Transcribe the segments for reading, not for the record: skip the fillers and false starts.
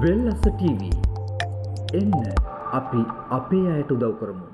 වෙල්ලස TV එන්න අපි අපේ අයට උදව් කරමු.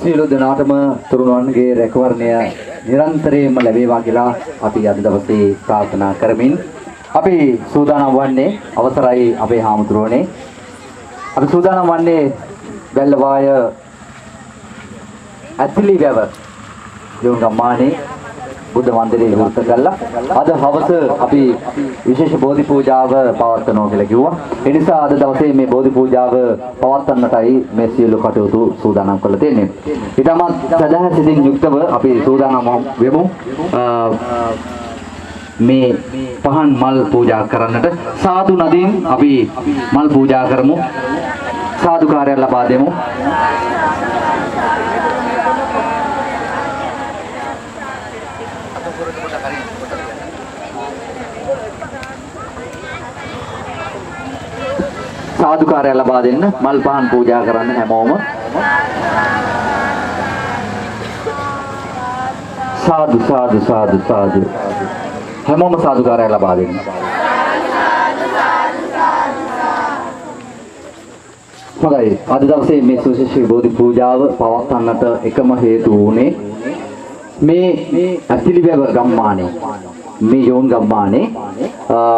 සියලු දෙනාටම තුරුණවන්ගේ රැකවරණය නිරන්තරයෙන්ම ලැබේවා කියලා අපි අද දවසේ ප්‍රාර්ථනා කරමින් අපි සූදානම් වන්නේ අවසරයි අපේ හාමුදුරුවනේ. අපි සූදානම් වන්නේ වැල්ලවාය ඇතිලි වැව යොංගම්මානේ බුද්ධ මන්දිරයේ විවෘත කළා. අද හවස අපි විශේෂ බෝධි පූජාව පවත්වනවා කියලා කිව්වා. ඒ නිසා අද දවසේ මේ බෝධි පූජාව පවත්වන්නටයි මේ සියලු කටයුතු සූදානම් කරලා තියෙන්නේ. ඊටමත් සදා සිතින් යුක්තව අපි සූදානම් වෙමු. මේ පහන් මල් පූජා කරන්නට සාදු නදින් අපි මල් පූජා කරමු. සාදුකාරය ලබා දෙමු. සාදුකාරය ලබා දෙන්න මල් පහන් පූජා කරන්න හැමෝම සාදු සාදු සාදු සාදු හැමෝම සාදුකාරය ලබා දෙන්න. හොඳයි, අද දවසේ මේ සුවිශේෂී බෝධි පූජාව පවත්වන්නට එකම හේතු වුණේ මේ ඇතිලිවැව ගම්මානේ මේ යෝන් ගම්මානේ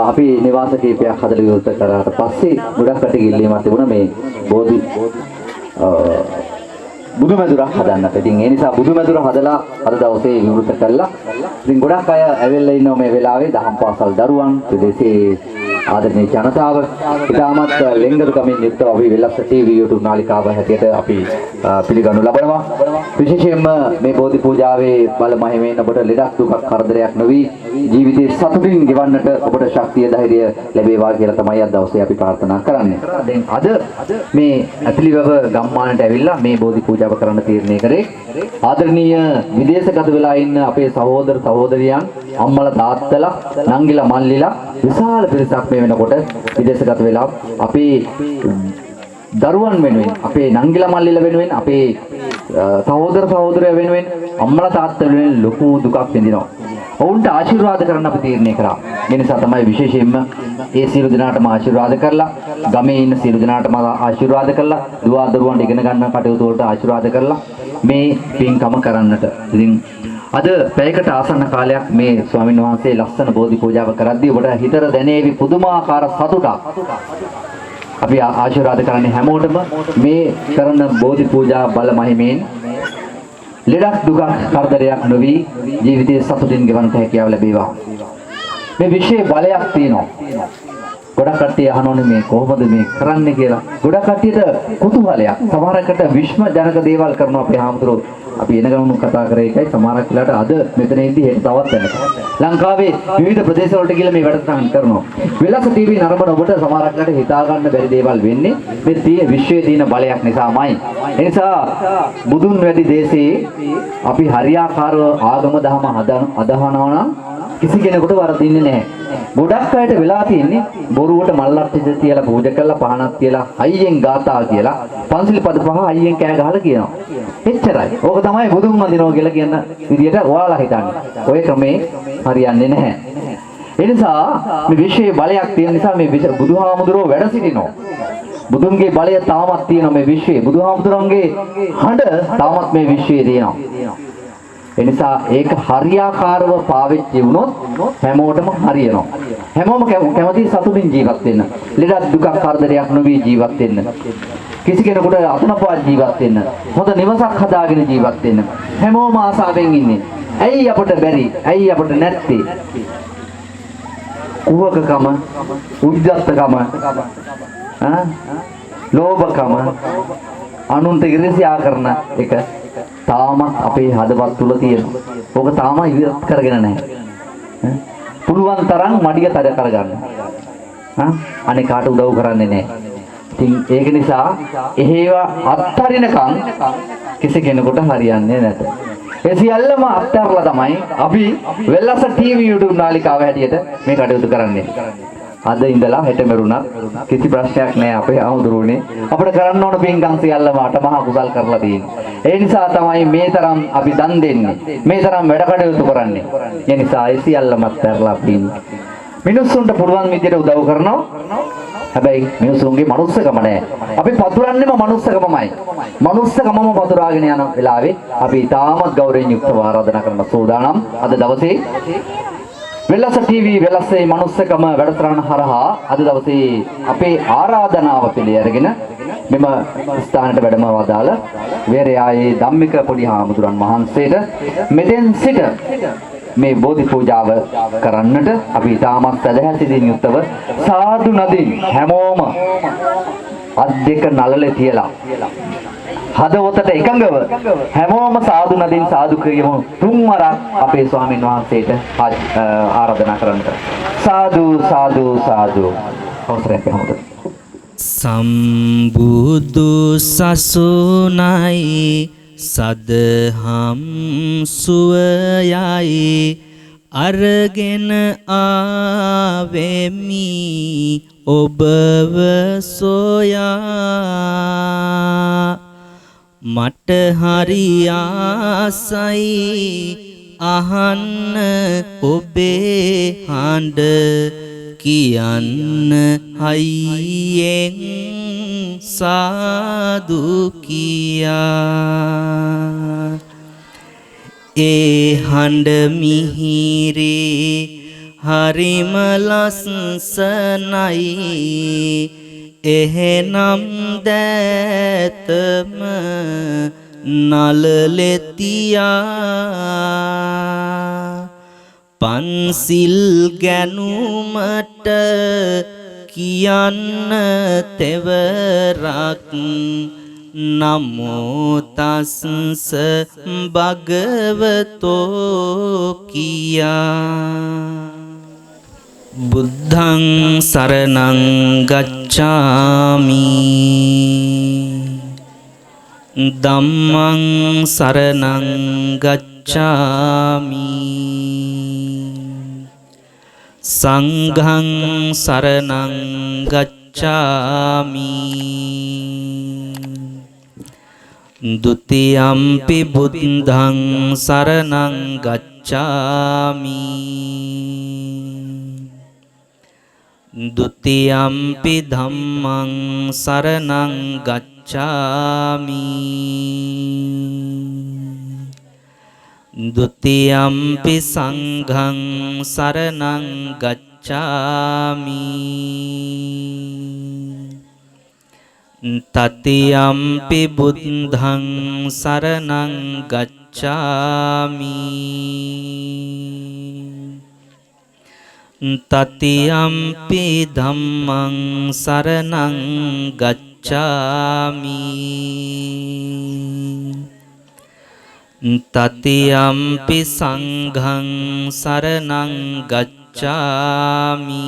අපි නිවාස කීපයක් හදලා විවෘත කරාට පස්සේ ගොඩක් කටගිල්ලීමක් තිබුණා මේ බෝධි බුදුමැදුරක් හදන්නට. ඉතින් ඒ නිසා බුදුමැදුර හදලා අද දවසේ විවෘත කළා. ඉතින් ගොඩක් අය ඇවිල්ලා ඉන්නවා මේ වෙලාවේ දහම් පාසල් දරුවන් විදේශේ ආදරණීය ජනතාව. ඉතාමත් ලෙන්ගරුකමින් යුක්තව අපි වෙල්ලස්ස TV YouTube නාලිකාව හැටියට අපි පිළිගනු ලබනවා. විශේෂයෙන්ම මේ බෝධි පූජාවේ බල මහිමෙන් ඔබට ලෙඩක් දුකක් කරදරයක් නොවි ජීවිතේ සතුටින් ගෙවන්නට ඔබට ශක්තිය ධෛර්යය ලැබේවා කියලා තමයි අද දවසේ අපි ප්‍රාර්ථනා කරන්නේ. දැන් අද මේ ඇතිලිවව ගම්මානට ඇවිල්ලා මේ බෝධි පූජාව කරන්න තීරණය කරේ ආදරණීය විදේශගත වෙලා ඉන්න අපේ සහෝදර සහෝදරියන් අම්මලා තාත්තලා නංගිලා මල්ලිලා විශාල පිරිසක් මේ වෙනකොට විදේශගත වෙලා අපේ දරුවන් වෙනුවෙන් අපේ නංගිලා මල්ලිලා වෙනුවෙන් අපේ සහෝදර සහෝදරයෝ වෙනුවෙන් අම්මලා තාත්තලා වෙනුවෙන් ලොකු දුකක් විඳිනවා. ඔවුන්ට ආශිර්වාද කරන්න අපි තීරණය කරා. ඒ නිසා තමයි විශේෂයෙන්ම ඒ සියලු දෙනාටම ආශිර්වාද කරලා ගමේ ඉන්න සියලු දෙනාටම ආශිර්වාද කරලා දුවා දරුවන්ට ඉගෙන ගන්න කටයුතු වලට ආශිර්වාද කරලා මේ පින්කම කරන්නට. ඉතින් අද පැයකට ආසන්න කාලයක් මේ ස්වාමීන් වහන්සේ ලස්සන බෝධි පූජාව කරද්දී ඔබට හිතර දැනේවි පුදුමාකාර සතුටක්. අපි ආශිර්වාද කරන්නේ හැමෝටම මේ කරන බෝධි පූජා බල මහිමෙන් ලෙඩක් දුකක් කරදරයක් නොවි ජීවිතයේ සතුටින් ගෙවන්නට හැකියාව ලැබේවා. මේ විශේෂ බලයක් තියෙනවා. ගොඩක් කට්ටිය අහනෝනේ මේ කොහොමද මේ කරන්නේ කියලා. ගොඩක් කට්ටියට කුතුහලයක්. සමහරකට විශ්ම ජනක දේවල් කරනවා අපේ හාමුදුරුවෝ. අපි එන ගමන් කතා කරේ එකයි සමහරක් වෙලාවට අද මෙතන ඉඳි හෙට තවත් වෙනවා. ලංකාවේ විවිධ ප්‍රදේශ වලට ගිහලා මේ වැඩසටහන් කරනවා. වෙලස TV නරඹන ඔබට සමහරක් වෙලාවට හිතා ගන්න බැරි දේවල් වෙන්නේ මේ විශ්වයේ තියෙන බලයක් නිසාමයි. ඒ නිසා බුදුන් වැඩි දේශේ අපි හරියාකාරව ආගම දහම අදහනවා නම් කිසි කෙනෙකුට වරදින්නේ නැහැ. ගොඩක් අයට වෙලා තියෙන්නේ බොරුවට මල්ලක් තියලා පූජා කරලා පහනක් තියලා අයියෙන් ගාථා කියලා පන්සිල් පද පහ අයියෙන් කෑ ගහලා කියනවා. එච්චරයි. ඕක තමයි බුදුන් වඳිනවා කියලා කියන විදියට ඔයාලා හිතන්නේ. ඔය ක්‍රමේ හරියන්නේ නැහැ. ඒ නිසා මේ විශ්වයේ බලයක් තියෙන නිසා මේ බුදුහාමුදුරුවෝ වැඩ සිටිනවා. බුදුන්ගේ බලය තාමත් තියෙනවා මේ විශ්වයේ. බුදුහාමුදුරන්ගේ හඬ තාමත් මේ විශ්වයේ තියෙනවා. එනිසා ඒක හරියාකාරව පාවිච්චි වුණොත් හැමෝටම හරියනවා. හැමෝම කැමති සතුටින් ජීවත් වෙන්න. ලෙඩක් දුකක් කරදරයක් නොවි ජීවත් වෙන්න. කිසි කෙනෙකුට අතනපවා ජීවත් වෙන්න. හොඳ නිවසක් හදාගෙන ජීවත් වෙන්න. හැමෝම ආසාවෙන් ඉන්නේ. ඇයි අපට බැරි? ඇයි අපට නැත්තේ? කුහකකම, උද්දත්තකම, ලෝභකම, අනුන්ට ඉරිසියා කරන එක තාමත් අපේ හදවත් තුල තියෙනවා. ඕක තාම ඉවත් කරගෙන නැහැ. පුළුවන් තරම් මඩිය තද කරගන්න. අනේ කාට උදව් කරන්නේ නැහැ. ඉතින් ඒක නිසා එහෙව අත්තරිනකම් කිසි කෙනෙකුට හරියන්නේ නැත. ඒ සියල්ලම අත්හැරලා තමයි අපි වෙල්ලස ටීවී YouTube නාලිකාව හැටියට මේ කටයුතු කරන්නේ. අද ඉඳලා හෙට මෙරුණත් කිසි ප්‍රශ්නයක් නැහැ අපේ ආමුදුරුවනේ. අපිට කරන්න ඕන පින්කම් සියල්ලම අටමහා කුසල් කරලා තියෙනවා. ඒ නිසා තමයි මේ තරම් අපි දන් දෙන්නේ. මේ තරම් වැඩ කටයුතු කරන්නේ. ඒ නිසා ඒ සියල්ලම අත්හැරලා අපි මිනිස්සුන්ට පුළුවන් විදිහට උදව් කරනවා. හැබැයි මිනිස්සුන්ගේ මනුස්සකම නැහැ. අපි පතුරන්නේම මනුස්සකමමයි. මනුස්සකමම පතුරාගෙන යන වෙලාවේ අපි තාමත් ගෞරවයෙන් යුක්තව ආරාධනා කරන සෝදානම් අද දවසේ වෙල්ලස ටීවී වෙල්ලසේ මනුස්සකම වැඩසටහන හරහා අද දවසේ අපේ ආරාධනාව පිළි අරගෙන මෙම ස්ථානයට වැඩම වදාළ වේරයායේ ධම්මික පොඩි හාමුදුරන් වහන්සේට මෙතෙන් සිට මේ බෝධි පූජාව කරන්නට අපි තාමත් සදහැසිතින් යුක්තව සාදු නදින් හැමෝම අත් දෙක නළලේ තියලා හදවතට එකඟව හැමෝම සාදු නදින් සාදු කියමු තුන්වරක් අපේ ස්වාමින් වහන්සේට ආරාධනා කරන්නට සාදු සාදු සාදු අවසරයි හැමෝටම සම්බුදු සසුනයි සදහම් සුවයයි අරගෙන ආවෙමි ඔබව සොයා මට හරි ආසයි අහන්න ඔබේ හඬ කියන්න හයියෙන් සාදු කියා ඒ හඬ මිහිරේ හරිම ලස්සනයි එහෙනම් දැතම නළලෙතියා පන්සිල් ගැනුමට කියන්න තෙවරක් නමෝ තස්ස භගවතෝ කියා බුද්ධං සරණං ගච්ඡාමි ධම්මං සරණං ගච්ඡාමි සංඝං සරණං ගච්ඡාමි ဒုတိယံ පි බුද්ධං සරණං ගච්ඡාමි ဒုတိယံ පි ධම්මං සරණං ගච්ඡාමි ဒုတိယံ පි සංඝං සරණං ගච්ඡාමි တတိယံ පි බුද්ධං සරණං ගච්ඡාමි တတိယံ පි ධම්මං සරණං ගච්ඡාමි တတိယံ පි සංඝං සරණං ගච්ඡාමි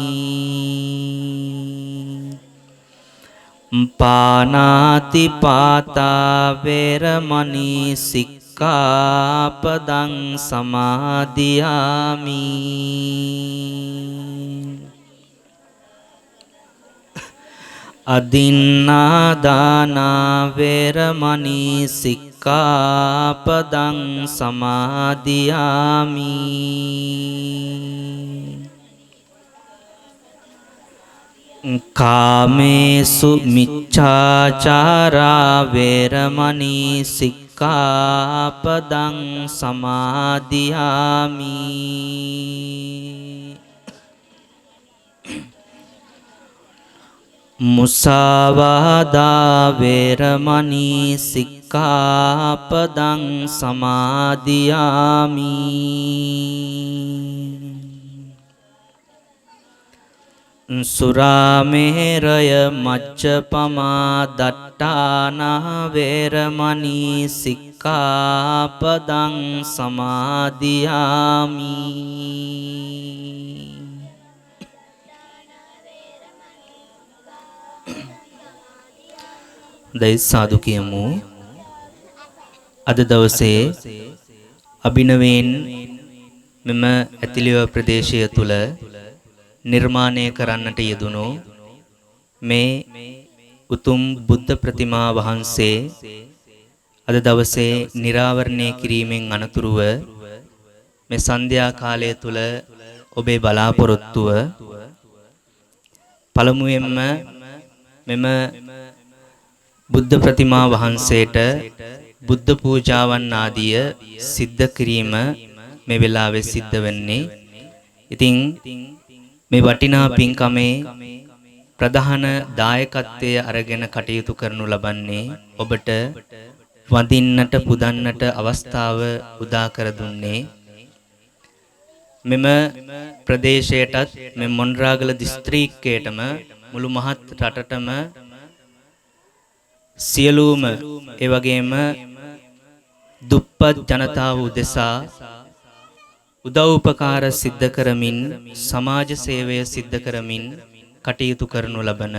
පානාති පාතා වේරමණී සික්ඛාපදං සමාදියාමි අදින්නාදානා වේරමණී සික්ඛාපදං සමාදියාමි කාමේසු මිච්ඡාචාරා වේරමණී සික්ඛාපදං සමාදියාමි මුසාවාදා වේරමණී සික්ඛාපදං සමාදියාමි සුරාමේරය මච්චපමා දට්ඨානා වේරමණී සික්ඛාපදං සමාදියාමි දැයි සාදු කියමු අද දවසේ අභිනවයෙන් මෙම ඇතිලිව ප්‍රදේශය තුල නිර්මාණය කරන්නට යෙදුණු මේ උතුම් බුද්ධ ප්‍රතිමා වහන්සේ අද දවසේ නිරාවරණය කිරීමෙන් අනතුරුව මේ සන්ධ්‍යා කාලය තුල ඔබේ බලාපොරොත්තුව පළමුවෙන්ම මෙම බුද්ධ ප්‍රතිමා වහන්සේට බුද්ධ පූජාවන් ආදිය සිද්ධ කිරීම මේ වෙලාවේ සිද්ධ වෙන්නේ. ඉතින් මේ වටිනා පින්කමේ ප්‍රධාන දායකත්වයේ අරගෙන කටයුතු කරනු ලබන්නේ ඔබට වඳින්නට පුදන්නට අවස්ථාව උදා කර දුන්නේ මෙම ප්‍රදේශයටත් මෙම මොණරාගල දිස්ත්‍රික්කයටම මුළු මහත් රටටම සියලුම ඒ වගේම දුප්පත් ජනතාව උදෙසා උදව් උපකාර සිද්ධ කරමින් සමාජ සේවය සිද්ධ කරමින් කටයුතු කරනු ලබන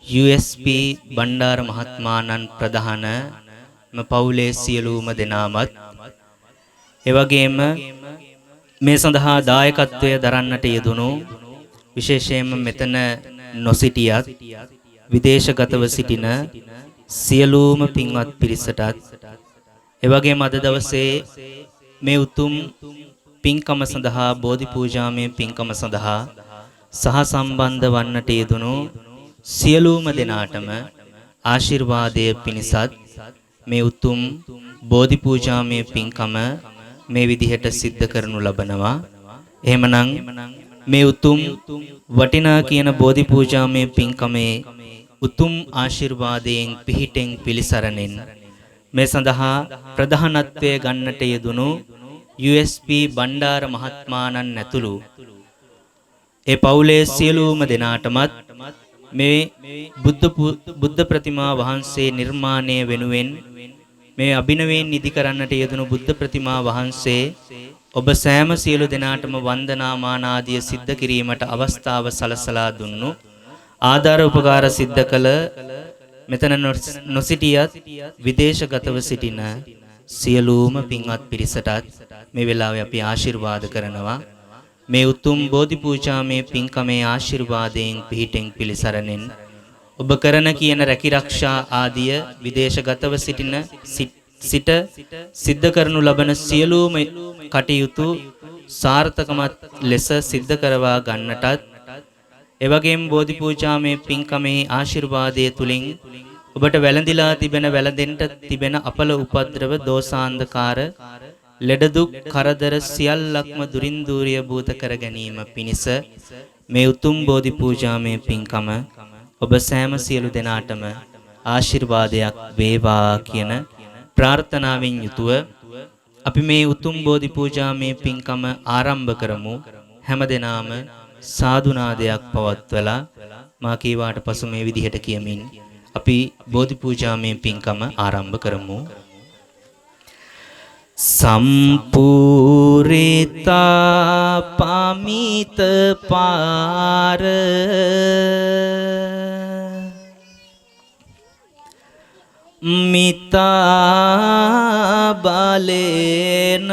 USP බණ්ඩාර මහත්මාණන් ප්‍රධාන පවුලේ සියලුම දෙනාමත් එවැගේම මේ සඳහා දායකත්වය දරන්නට යෙදුණු විශේෂයෙන්ම මෙතන නොසිටියත් විදේශගතව සිටින සියලුම පින්වත් පිරිසටත් එවැගේම අද දවසේ මේ උතුම් පින්කම සඳහා බෝධි පූජාමය පින්කම සඳහා සහ සම්බන්ධ වන්නට යෙදුණු සියලුම දෙනාටම ආශිර්වාදය පිණිසත් මේ උතුම් බෝධි පූජාමය පින්කම මේ විදිහට සිද්ධ කරනු ලබනවා. එහෙමනම් මේ උතුම් වටිනා කියන බෝධි පූජාමය පින්කමේ උතුම් ආශිර්වාදයෙන් පිහිටෙන් පිළිසරණෙන් මේ සඳහා ප්‍රධානත්වය ගන්නට යෙදුණු USP බණ්ඩාර මහත්මාණන් ඇතුළු ඒ පවුලේ සියලුම දෙනාටමත් මේ බුද්ධ ප්‍රතිමා වහන්සේ නිර්මාණය වෙනුවෙන් මේ අභිනවයෙන් නිදි කරන්නට යෙදුණු බුද්ධ ප්‍රතිමා වහන්සේ ඔබ සෑම සියලු දෙනාටම වන්දනාමාන ආදිය සිද්ධ කිරීමට අවස්ථාව සලසලා දුන්නු ආධාර උපකාර සිද්ධ කළ මෙතන නොසිටියත් විදේශගතව සිටින සියලුම පින්වත් පිරිසටත් මේ වෙලාවේ අපි ආශිර්වාද කරනවා. මේ උතුම් බෝධි පූජාමේ පින්කමේ ආශිර්වාදයෙන් පිහිටෙන් පිළිසරණෙන් ඔබ කරන කියන රැකිරක්ෂා ආදිය විදේශගතව සිටින සිට සිද්ධ කරනු ලබන සියලුම කටයුතු සාර්ථකමත් ලෙස සිද්ධ කරවා ගන්නටත් එවැගේම බෝධි පූජාමේ පින්කමේ ආශිර්වාදය තුලින් ඔබට වැළඳිලා තිබෙන වැළඳෙන්න තිබෙන අපල උපද්‍රව දෝසාන්ධකාර ලෙඩ දුක් කරදර සියල්ලක්ම දුරින් දූරිය භූත කර ගැනීම පිණිස මේ උතුම් බෝධි පූජාමේ පින්කම ඔබ සෑම සියලු දෙනාටම ආශිර්වාදයක් වේවා කියන ප්‍රාර්ථනාවෙන් යුතුව අපි මේ උතුම් බෝධි පූජාමේ පින්කම ආරම්භ කරමු. හැමදෙනාම සාදුනාදයක් පවත්වලා මා කීවාට පසු මේ විදිහට කියමින් අපි බෝධි පූජාමේ පින්කම ආරම්භ කරමු. සම්පූරිතා පමිත පාර මිතා බලේන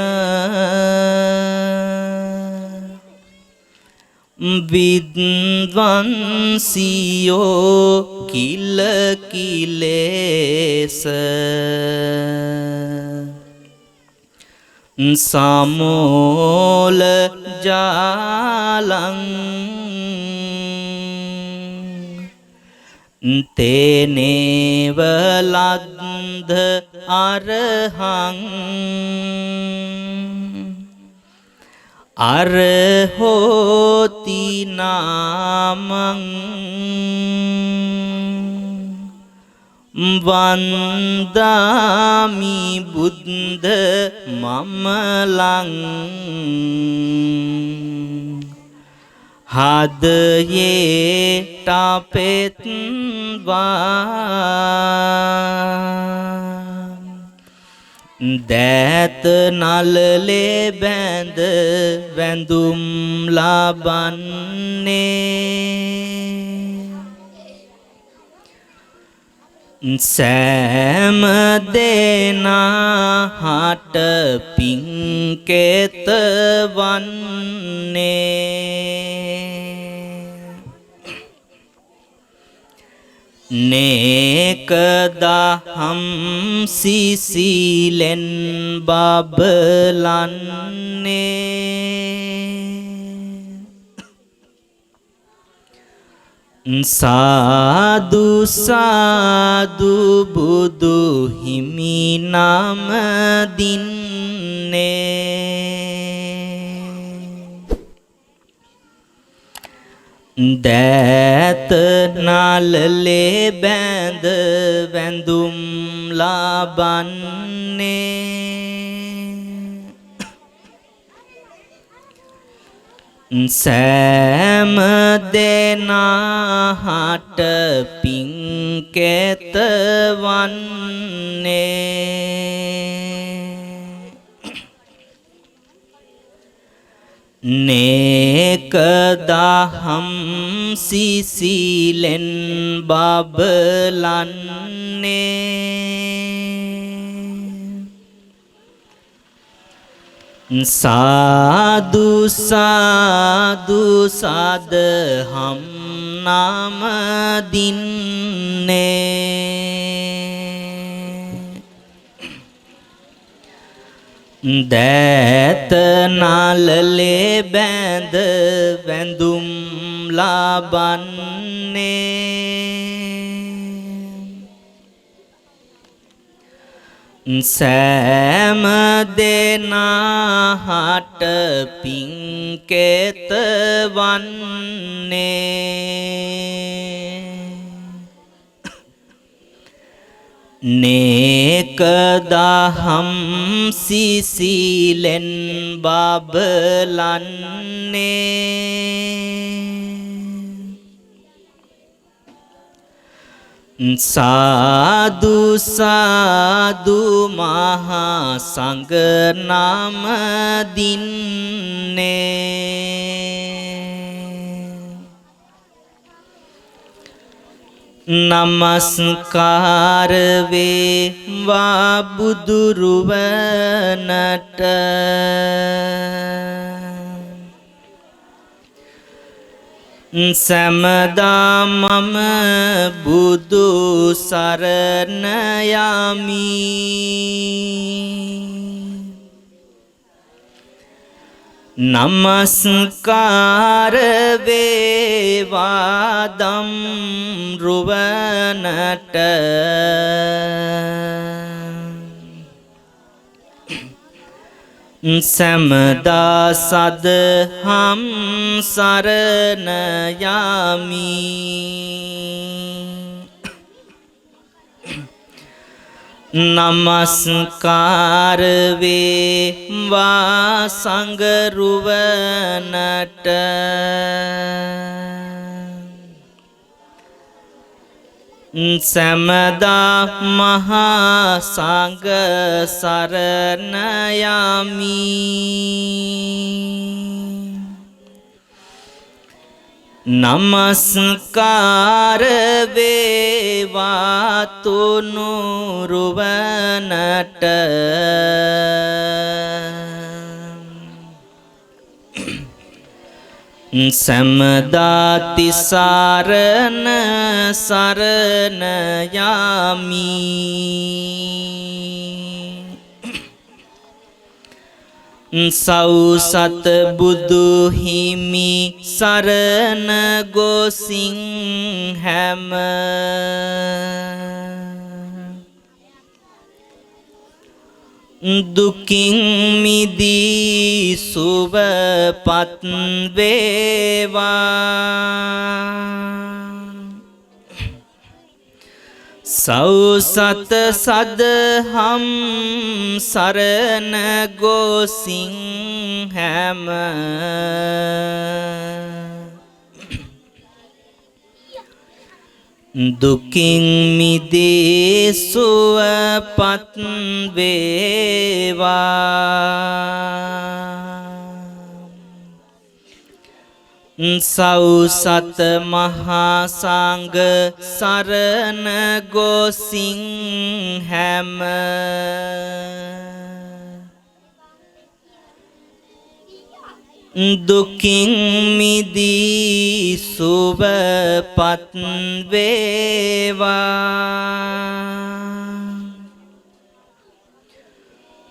විද්වංසියෝ කිල කිලේස සමෝල ජාලං තේනේව ලද්ද අරහං අරහෝති නාමං වන්දාමි බුද්ධ මමලං හදයේ ටපෙත්වා දෑත නලලේ බැඳ වැඳුම් ලබන්නේ සෑම දෙනා හට පිංකෙත වන්නේ නේකදහම් සිසිලෙන් බබලන්නේ සාදු සාදු බුදු හිමි නම දින්නේ දෑත නලලේ බැඳ වැඳුම් ලබන්නේ සෑම දෙනා හට පිංකෙත වන්නේ නේකදහම් සිසිලෙන් බබලන්නේ සාදු සාදු සදහම් නම දින්නේ දෑත නලලේ බැඳ වැඳුම් ලබන්නේ සෑම දෙනා හට පිංකෙත වන්නේ නේකදහම් සිසිලෙන් බබලන්නේ සාදු සාදු මහා සංඝ නම දින්නේ නමස්කාර වේවා බුදුරුවනට සැමදා මම බුදු සරණ යමි නමස්කාර වේවා දම් රුවනට සැමදා සදහම් සරණ යමි නමස්කාර වේවා සංඝ රුවනට සැමදා මහා සංඝ සරණ යමි නමස්කාර වේවා තුනුරුවනට සැමදා තිසරණ සරණ යමි සෞසත බුදු හිමි සරණ ගොසින් හැම දුකින් මිදී සුවපත් වේවා සෞසත සදහම් සරණ ගොසින් හැම දුකින් මිදී සුවපත් වේවා සෞසත මහා සංඝ සරණ ගොසින් හැම දුකින් මිදී සුවපත් වේවා.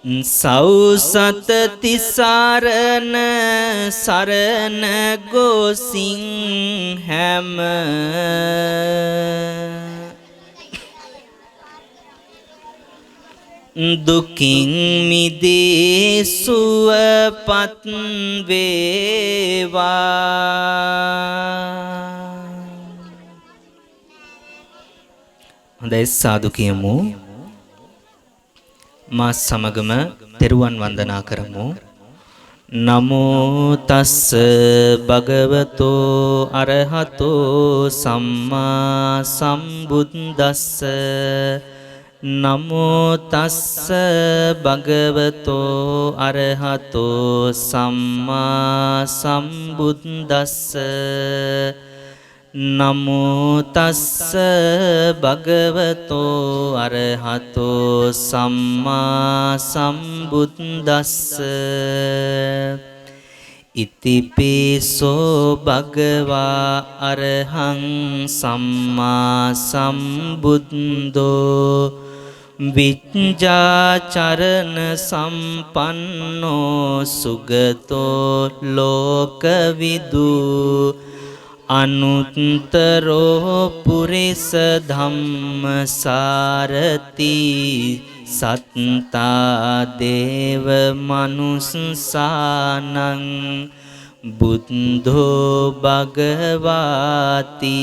සෞසත තිසරණ සරණ ගොසින් හැම දුකින් මිදී සුවපත් වේවා. හොඳයි සාදු කියමු. මා සමගම තෙරුවන් වන්දනා කරමු. නමෝ තස්ස භගවතෝ අරහතෝ සම්මා සම්බුද්දස්ස. නමෝ තස්ස භගවතෝ අරහතෝ සම්මා සම්බුද්දස්ස. නමෝ තස්ස භගවතෝ අරහතෝ සම්මා සම්බුද්දස්ස. ඉතිපිසෝ භගවා අරහං සම්මා සම්බුද්දෝ විඤ්ඤාචරණ සම්පන්නෝ සුගතෝ ලෝකවිදු. අනුත්තරෝ පුරිස ධම්මසාරති සත්තා දේව මනුස්සානං බුද්ධෝ භගවාති.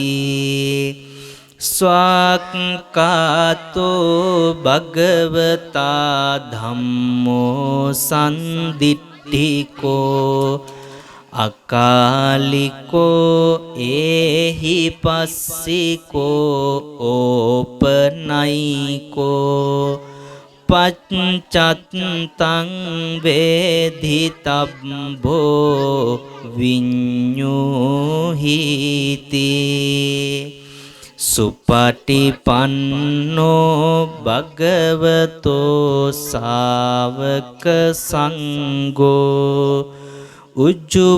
ස්වාක්ඛාතෝ භගවතා ධම්මෝ සම්දිට්ඨිකෝ අකාලිකෝ ඒහි පස්සිකෝ ඕපනයිකෝ පච්චත්තං වේදිතබ්බෝ විඤ්ඤුහිති. සුපටිපන්නෝ භගවතෝ ශාවක සංඝෝ උජ්ජුපටිපන්නෝ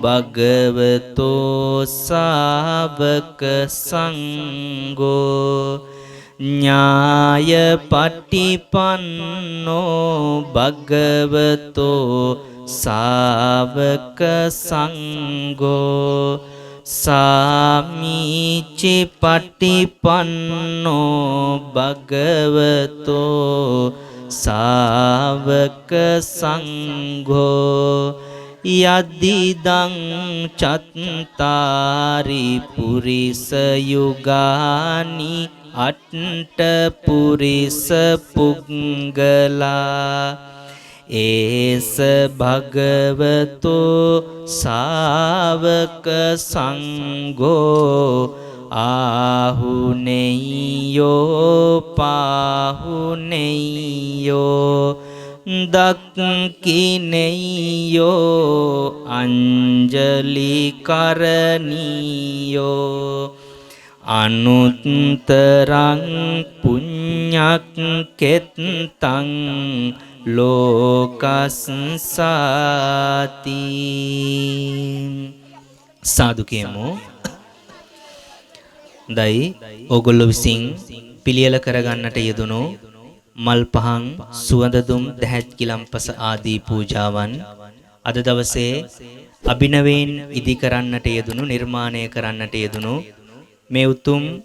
භගවතෝ ශාවක සංඝෝ ඥායපටිපන්නෝ භගවතෝ ශාවක සංඝෝ සාමීචි පටිපන්නෝ භගවතෝ ශාවක සංඝෝ යදිදං චත්තාරි පුරිස යුගානි අට්ඨ පුරිස පුංගලා ඒස භගවතෝ ශාවක සංඝෝ ආහුනේයෝ පාහුනේයෝ දක්ඛිනේයෝ අංජලි කරණීයෝ අනුත්තරං පුඤ්ඤක්ඛෙත්තං ලෝකස්සාති. සාදු කියමු. දයි ඕගොල්ලෝ විසින් පිළියෙල කරගන්නට යෙදුණු මල් පහන් සුවඳ දුම් දැහැත් කිලම්පස ආදී පූජාවන් අද දවසේ අභිනවයෙන් ඉදි කරන්නට යෙදුණු නිර්මාණය කරන්නට යෙදුණු මේ උතුම්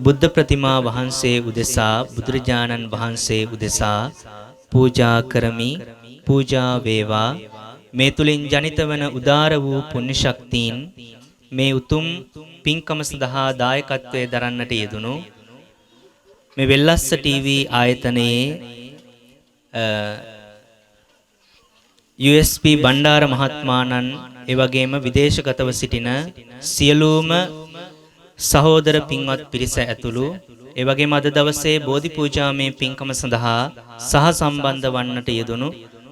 බුද්ධ ප්‍රතිමා වහන්සේ උදෙසා බුදුරජාණන් වහන්සේ උදෙසා පූජා කරමි. පූජා වේවා. මේ තුලින් ජනිත වන උදාර වූ පුණ්‍ය ශක්තියින් මේ උතුම් පින්කම සඳහා දායකත්වයේ දරන්නට යෙදුණු මේ වෙල්ලස්ස ටීවී ආයතනයේ USP බණ්ඩාර මහත්මාණන් ඒ වගේම විදේශගතව සිටින සියලුම සහෝදර පින්වත් පිරිස ඇතුළු ඒ වගේම අද දවසේ බෝධි පූජාමය පින්කම සඳහා සහ සම්බන්ධ වන්නට යෙදුණු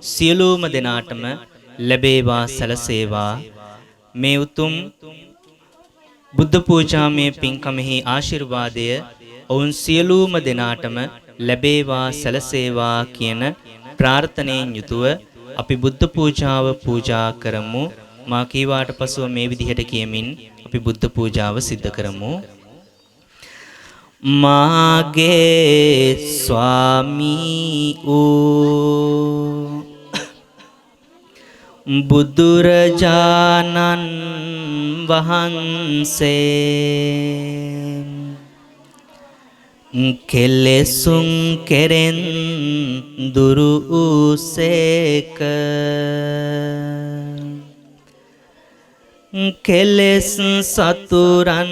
සියලුම දෙනාටම ලැබේවා සැලසේවා. මේ උතුම් බුද්ධ පූජාමය පින්කමෙහි ආශිර්වාදය ඔවුන් සියලුම දෙනාටම ලැබේවා සැලසේවා කියන ප්‍රාර්ථනාවෙන් යුතුව අපි බුද්ධ පූජාව පූජා කරමු. මා කීවාට පසුව මේ විදිහට කියමින් අපි බුද්ධ පූජාව සිද්ධ කරමු. මාගේ ස්වාමී වූ බුදුරජාණන් වහන්සේ කෙලෙසුන් කෙරෙන් දුරු වූසේක. කෙලෙස් සතුරන්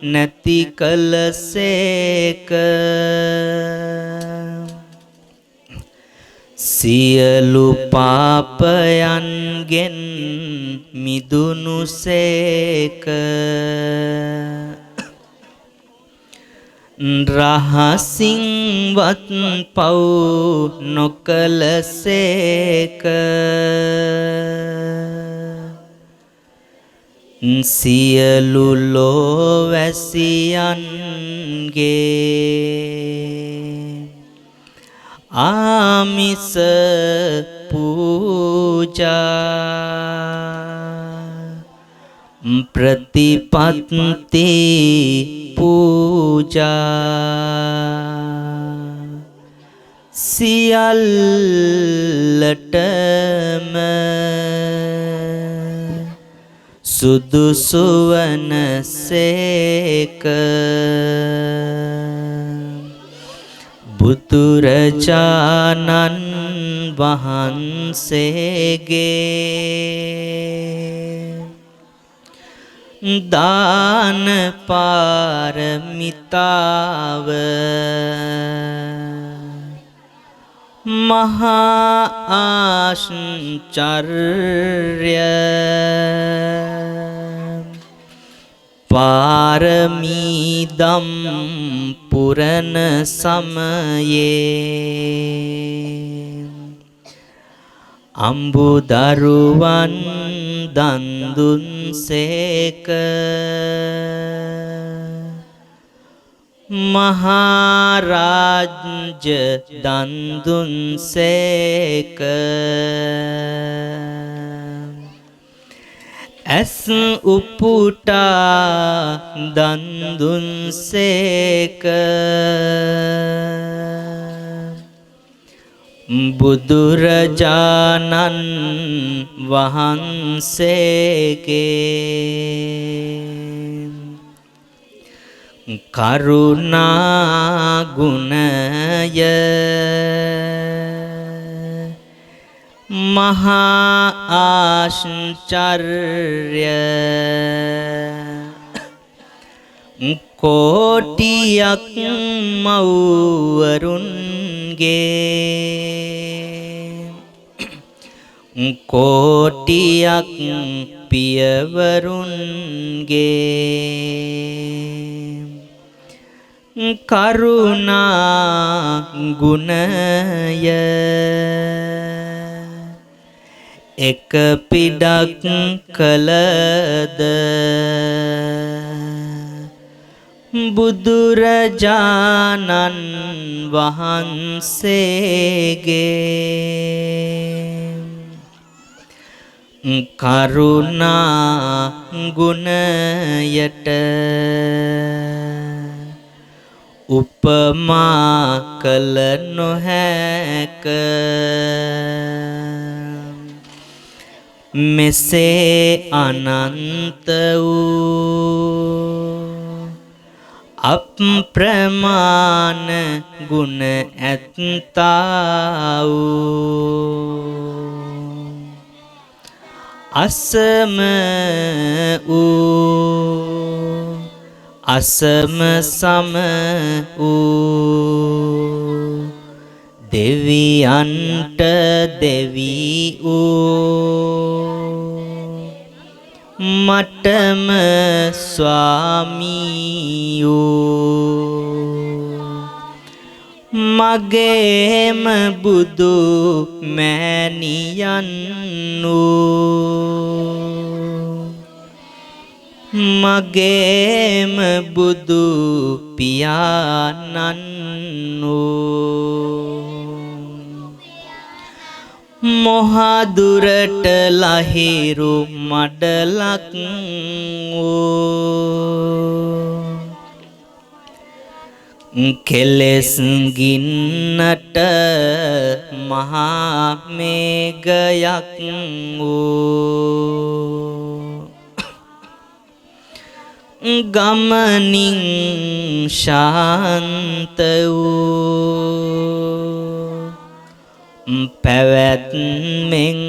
නැති කලසේක. සියලු පාපයන්ගෙන් මිදුනුසේක. රහසින්වත් පව් නොකලසේක. සියලු ලෝවැසියන්ගේ ආමිස පූජා ප්‍රතිපත්ති පූජා සියල්ලටම සුදුසු වනසේක. බුදුරජාණන් වහන්සේගේ දාන පාරමිතාව මහා ආශ්චර්ය පාරමීදම් පුරණ සමයේ අම්බුදරුවන් දන් දුන්සේක. මහරාජ්‍ය දන් දුන්සේක. ඇස් උපුටා දන් දුන්සේක. බුදුරජාණන් වහන්සේගේ කරුණා ගුණය මහා ආශ්චර්ය කෝටියක් මව්වරුන්ගේ කෝටියක් පියවරුන්ගේ කරුණා ගුණය එක පිඩක් කළද බුදුරජාණන් වහන්සේගේ කරුණා ගුණයට උපමා කළ නොහැක. මෙසේ අනන්ත වූ අප්‍රමාණ ගුණ ඇත්තා වූ අසම වූ අසම සම වූ දෙවියන්ට දෙවි වූ මටම ස්වාමී වූ මගේම බුදු මෑණියන් මගේම බුදු පියාණන් මොහදුරට ලහිරු මඩලක් කෙලෙස් ගින්නට මහා මේඝයක් ගමනින් ශාන්ත වූ පැවැත්මෙන්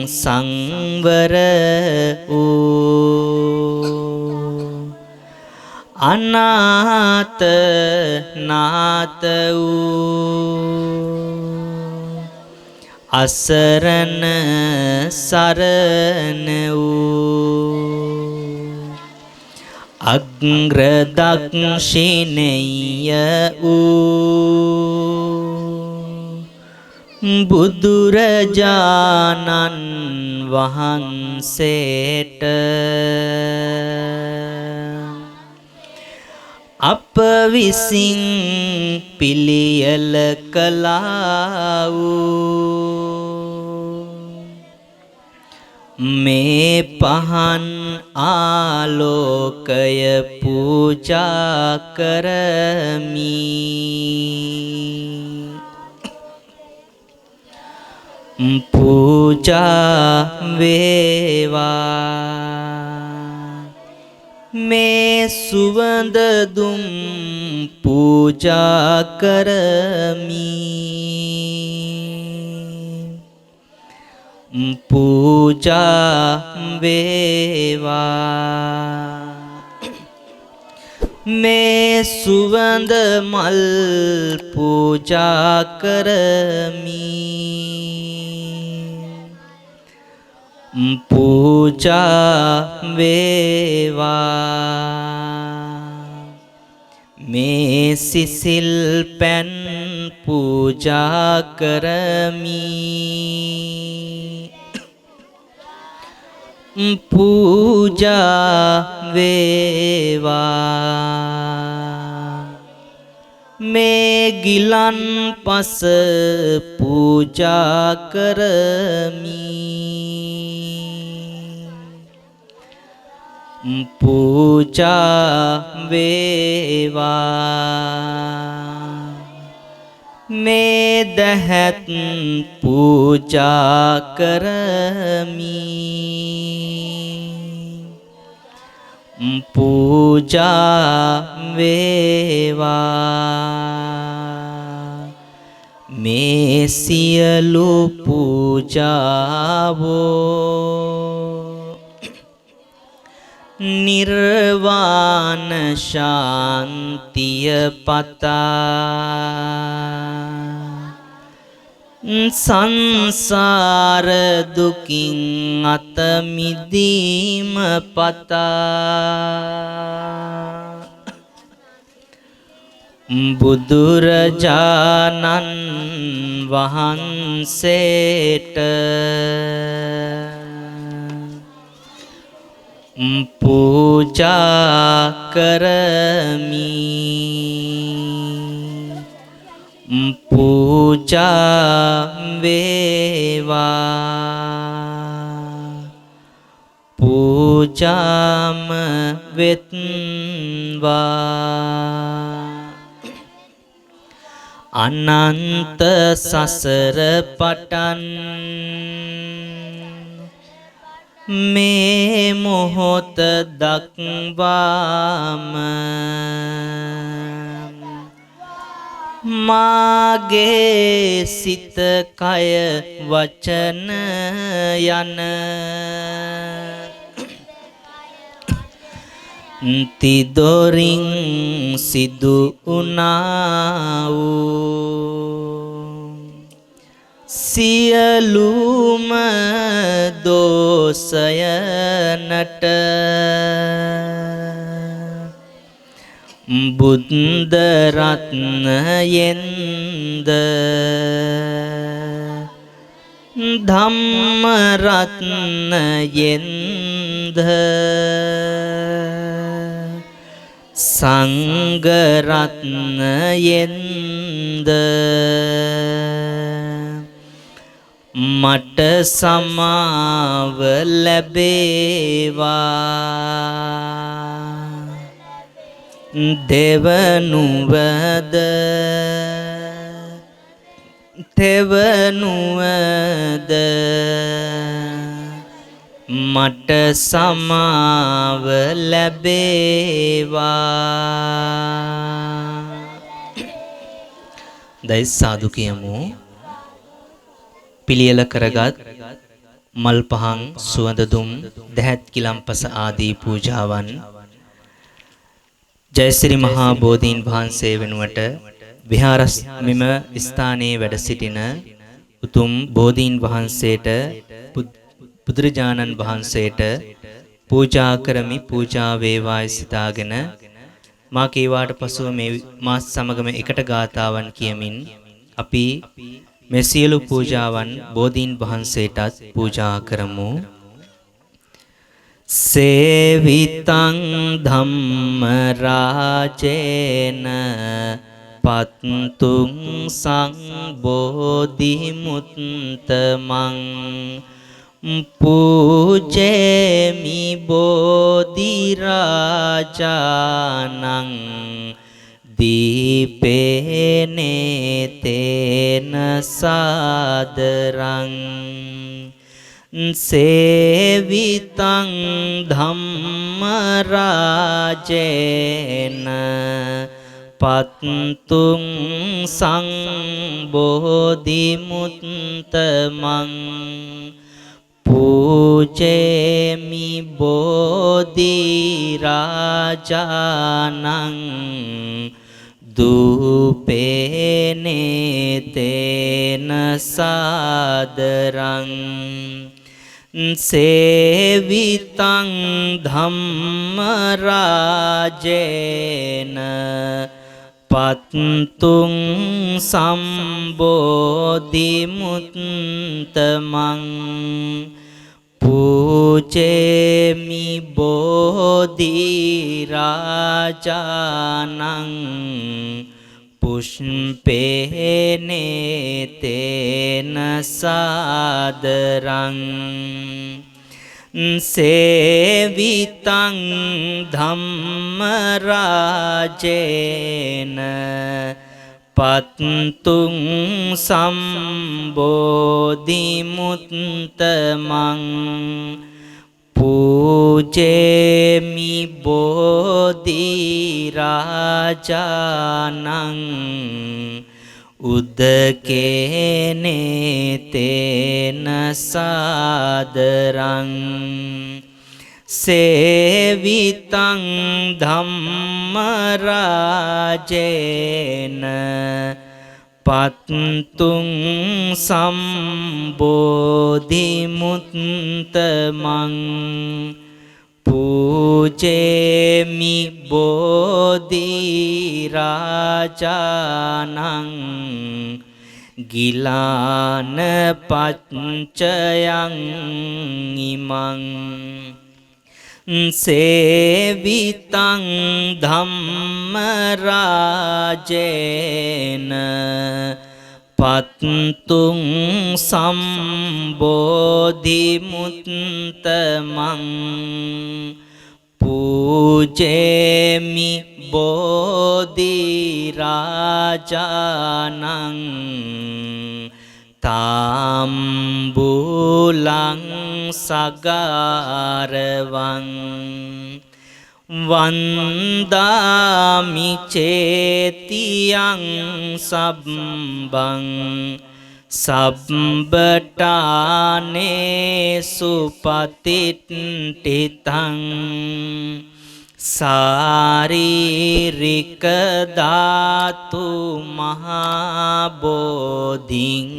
සංවර වූ අනාත නාත වූ අසරණ සරණ වූ අග්‍රදක්ෂිණේය වූ බුදුරජාණන් වහන්සේට අප විසින් පිළියෙල කළා වූ මේ පහන් ආලෝකය පූජා කරමි පූජා වේවා මේ සුවඳ දුම් පූජා කරමි පූජා වේවා මේ සුවඳ මල් පූජා කරමි පූජා වේවා මේ සිසිල් පැන් පූජා කරමි පූජා වේවා මේ ගිලන් පස පූජා කරමි පූජා වේවා මේ දහත් පූජා කරමි පූජා වේවා මේ සියලු පූජාවෝ නිර්වාණ ශාන්තිය පතා සංසාර දුකින් අත මිදීම පතා බුදුරජාණන් වහන්සේට පූජා කරමි පූජා වේවා පූජාම වෙත්වා අනන්ත සසර පටන් මේ මොහොත දක්වාම මාගේ සිත කය වචන යන තිදොරින් සිදු වුණා වූ සියලුම දෝෂයනට බුද්ධ රත්නයෙන්ද ධම්ම රත්නයෙන්ද සංඝ රත්නයෙන්ද මට සමාව ලැබේවා දෙවනුවද තෙවනුවද මට සමාව ලැබේවා. දැයි සාදු කියමු. පිළියෙල කරගත් මල් පහන් සුවඳ දුම් දැහැත් කිලම්පස ආදී පූජාවන් ජයසිරි මහා බෝධීන් වහන්සේ වෙනුවට විහාරස්මිම ස්ථානයේ වැඩ සිටින උතුම් බෝධීන් වහන්සේට බුදුරජාණන් වහන්සේට පූජා කරමි පූජා වේවායි සිතාගෙන මා කීවාට පසුව මේ මාස් සමගම එකට ගාතාවන් කියමින් අපි මේ සියලු පූජාවන් බෝධීන් වහන්සේටත් පූජා කරමු. සේවිතං ධම්ම රාජේන පත්තුං සංබෝධි මුත්තමං පූජේමි බෝධි රාජානං දීපේනේ තේන සාදරං සේවිතං ධම්ම රාජේන පත්තුං සංබෝධි මුත්තමං පූජේමි බෝධි රාජානං දූපේනේ තේන සාදරං සේවිතං ධම්ම රාජේන පත්තුං සම්බෝධි මුත්තමං පූජේමි බෝධි රාජානං පුෂ්පේනේ තේන සාදරං සේවිතං ධම්ම රාජේන පත්තුං සම්බෝධි මුත්තමං පූජේමි බෝධි රාජානං උදකේනේ තේන සාදරං සේවිතං ධම්ම රාජේන පත්තුං සම්බෝධි මුත්තමං පූජේමි බෝධි රාජානං ගිලාන පච්චයං ඉමං සේවිතං ධම්ම රාජේන පත්තුං සම්බෝධි මුත්තමං පූජේමි බෝධි රාජානං තාම්බූලං සගාරවං වන්දාමි චේතියං සබ්බං සබ්බටානේ සුපතිට්ඨිතං සාරීරික ධාතු මහා බෝධින්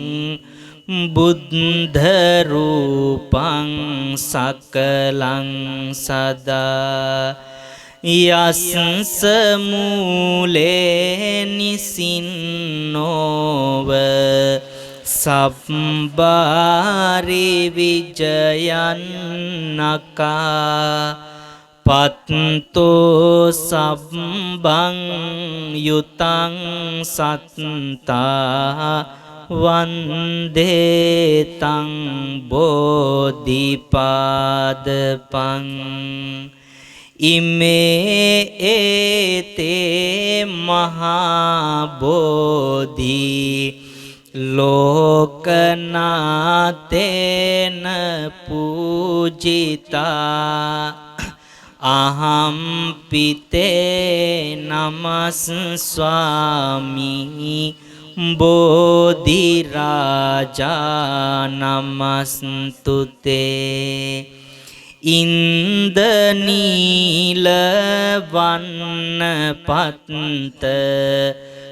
බුද්ධ රූපං සකලං සදා යස්ස මූලේ නිසින්නෝව සබ්බාරි විජයන්නකා පත්තෝ සබ්බං යුතං සත්තා වන්දේතං බෝධිපාදපං ඉමේ ඒතේ මහා බෝධි ලෝකනාතේන පූජිතා අහම් පිතේ නමස් ස්වාමී බෝධි රාජා නමස්තුතේ ඉන්දනීල වන්න පත්ත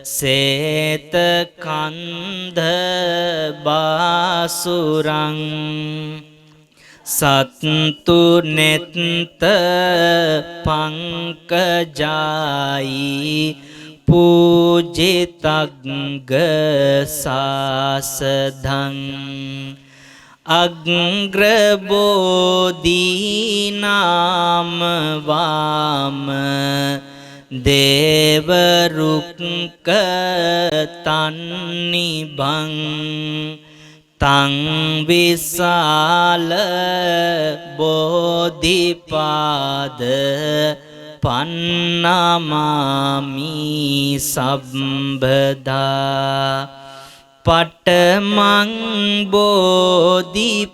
සේත කන්ධ බාසුරං සත්තු නෙත්ත පංකජායි පූජිතග්ග සාසධං අග්‍රබෝධීනාම වාම දේවරුක්ක තන්නිබං තං විසාල බෝධිපාද පන්නමාමි සම්බදා පටමං බෝධිපල්ලංකං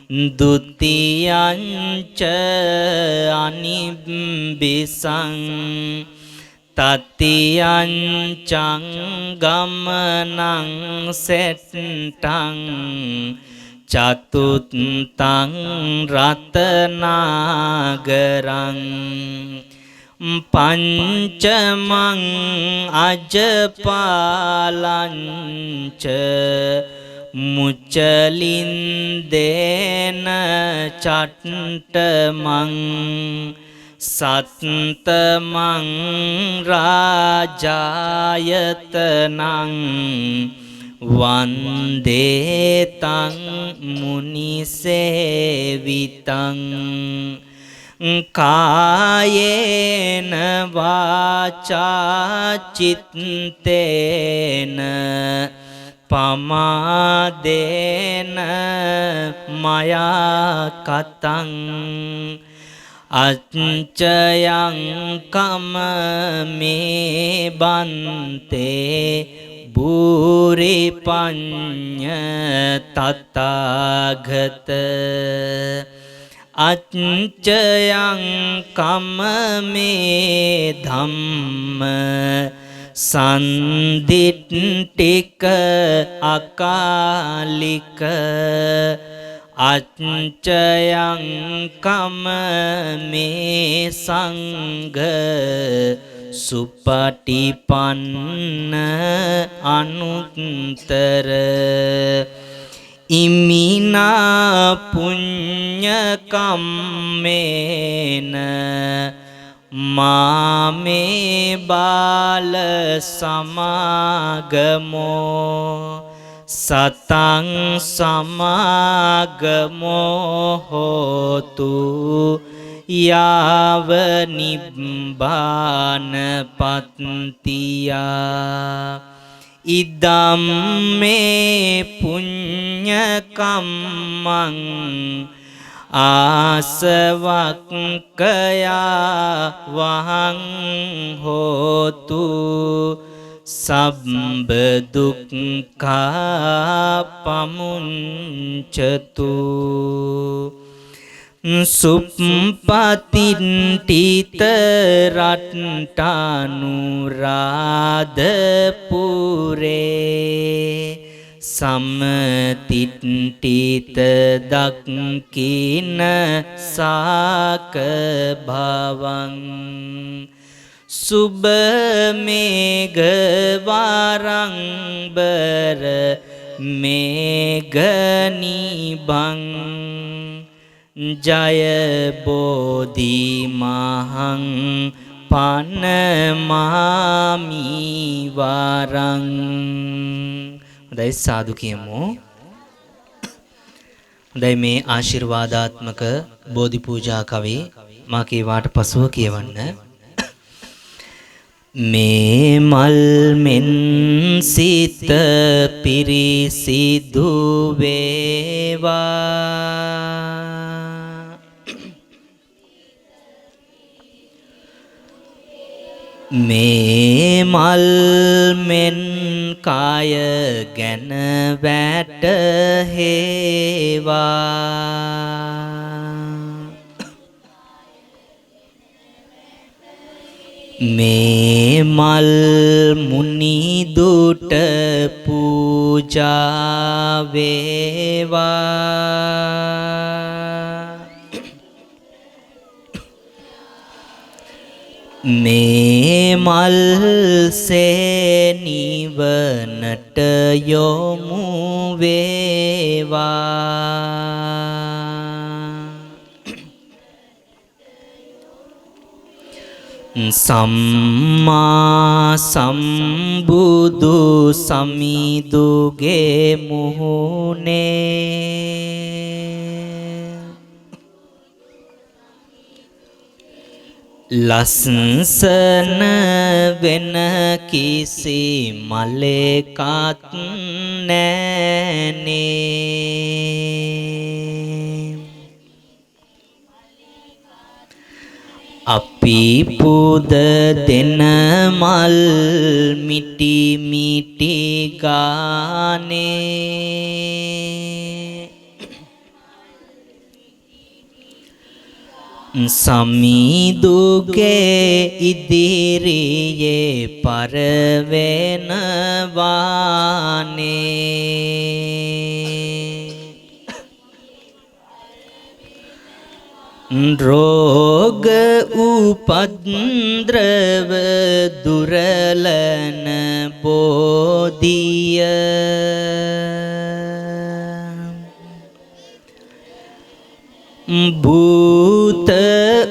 ဒုတိယံ ච අනිබ්බිසං තතියං චං ගමනං සෙට්ටං චතුත්තං රතනාගරං පංචමං අජපාලංච මුචලින්දේන චට්ටමං සත්තමං රාජායතනං වන්දේතං මුනිසේවිතං කායේන වාචා චිත්තේන පමාදේන මයා කතං අච්චයං කම මේ බන්තේ බුරි පඤ්ඤ තථාගත අච්චයං කම මේ ධම්ම සන්දිට්ඨික අකාලික අච්චයං කම මේ සංඝ සුපටිපන්න අනුත්තර ඉමිනා පුඤ්ඤ කම්මේන මාමේ බාල සමාගමෝ සතං සමාගමෝ හෝතු යාව නිබ්බාන පත්තියා ඉදම්මේ පුඤ්ඤ කම්මං ආසවක්කයා වහං හෝතු සබ්බ දුක්ඛා පමුංචතු සුප්පතින්ටිත රට්ටානුරාධපුරේ සම්තිට්ඨිත දක්ඛින සාක භවං සුබ මේඝ වාරංබර මේඝනිබං ජය බෝධි මහං පනමාමි වරං. හොඳයි සාදු කියමු. හොඳයි මේ ආශිර්වාදාත්මක බෝධි පූජා කවේ මා කීවාට පසුව කියවන්න. මේ මල් මෙන් සිත පිරිසිදු වේවා. මේ මල් මෙන් කාය ගැන වැටහෙවා. මේ මල් මුනිදුට පූජා වේවා. මේ මල් සේනිවනට යොමු වේවා. සම්මා සම්බුදු සමිඳුගේ මුහුණේ ලස්සන වෙන කිසි මලෙකත් නෑනේ. අපි පුද දෙන මල් මිටි මිටි ගානේ. සමිඳුගේ ඉදිරියේ පරවෙනවානේ. රෝග උපද්‍රව දුරලන බෝධිය භූත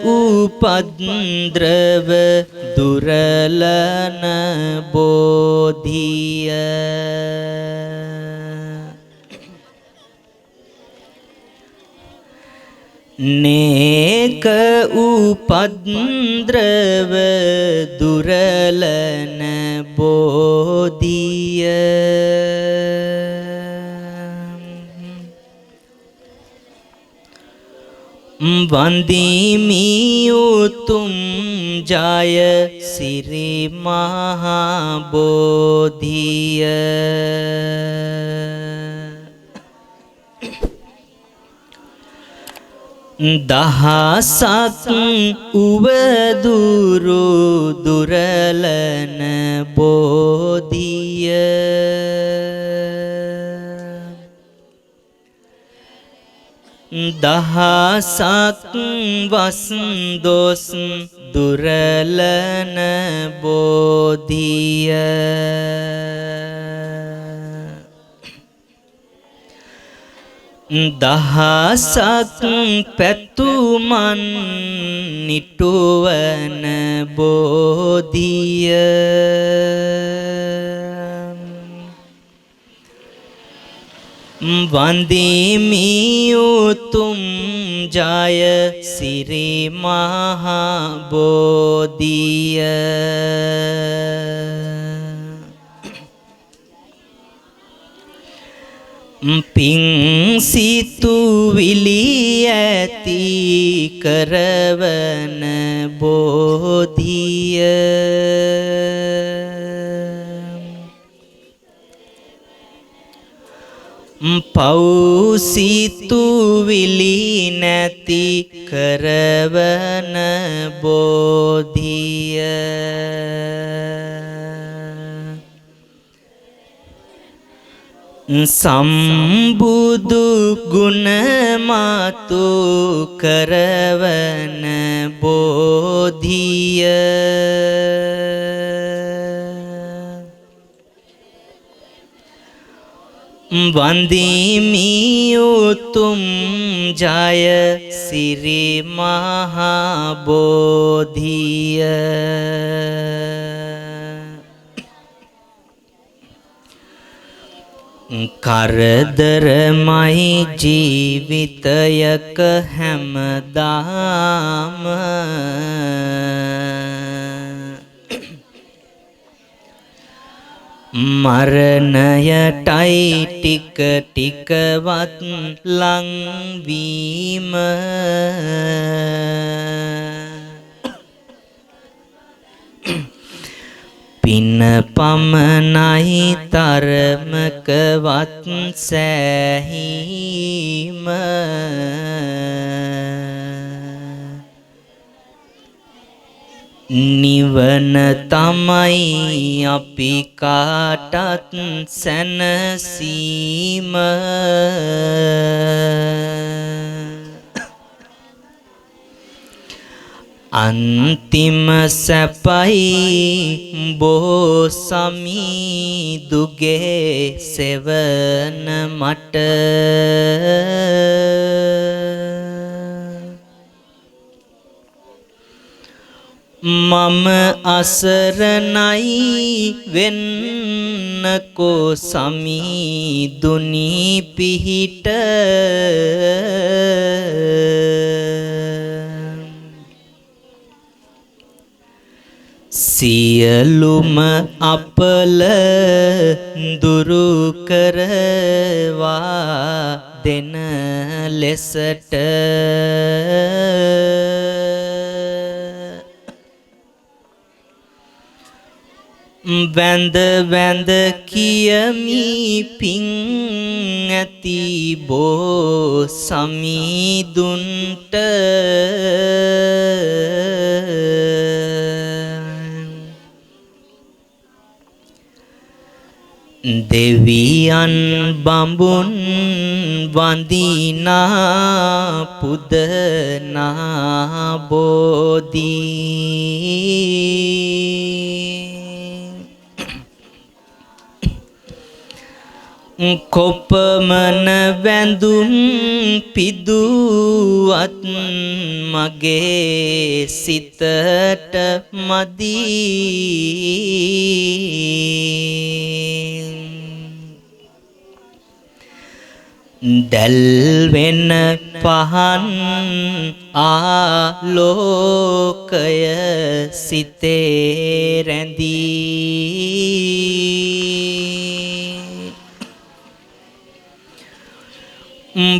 උපද්‍රව දුරලන බෝධිය नेक उपद्रव दुरलन बोधिय वंदिमियो तुम जाय श्री महाबोधिय දහසක් උවදුරු දුරලන බෝධිය දහසක් වස්දොස් දුරලන බෝධිය දහසක් පැතුමන් නිටුවන බෝධිය වන්දිමි උතුම් ජය සිරි මහා බෝධිය පිං සිතුවිලි ඇති කරවන බෝධිය පව් සිතුවිලි නැති කරවන බෝධිය සම්බුදු ගුණ මතු කරවන බෝධිය වන්දිමි උතුම් ජය සිරි මහා බෝධිය කරදරමයි ජීවිතයක හැමදාම මරණයටයි ටික ටිකවත් ලංවීම පින පමණයි තරමකවත් සෑහීම නිවන තමයි අපි කාටත් සැනසීම අන්තිම සැපයි බෝසමී දුගේ සෙවන මට මම අසරණයි වෙන්නකෝ සමීදුනි පිහිට සියලුම අපල දුරු කරවා දෙන ලෙසට වැඳ වැඳ කියමි පිං ඇති බෝ සමීදුන්ට දෙවියන් බඹුන් වඳිනා පුදනා බෝධී කොපමණ වැඳුම් පිදුවත් මගේ සිතට මදි දැල්වෙන පහන් ආලෝකය සිතේ රැඳී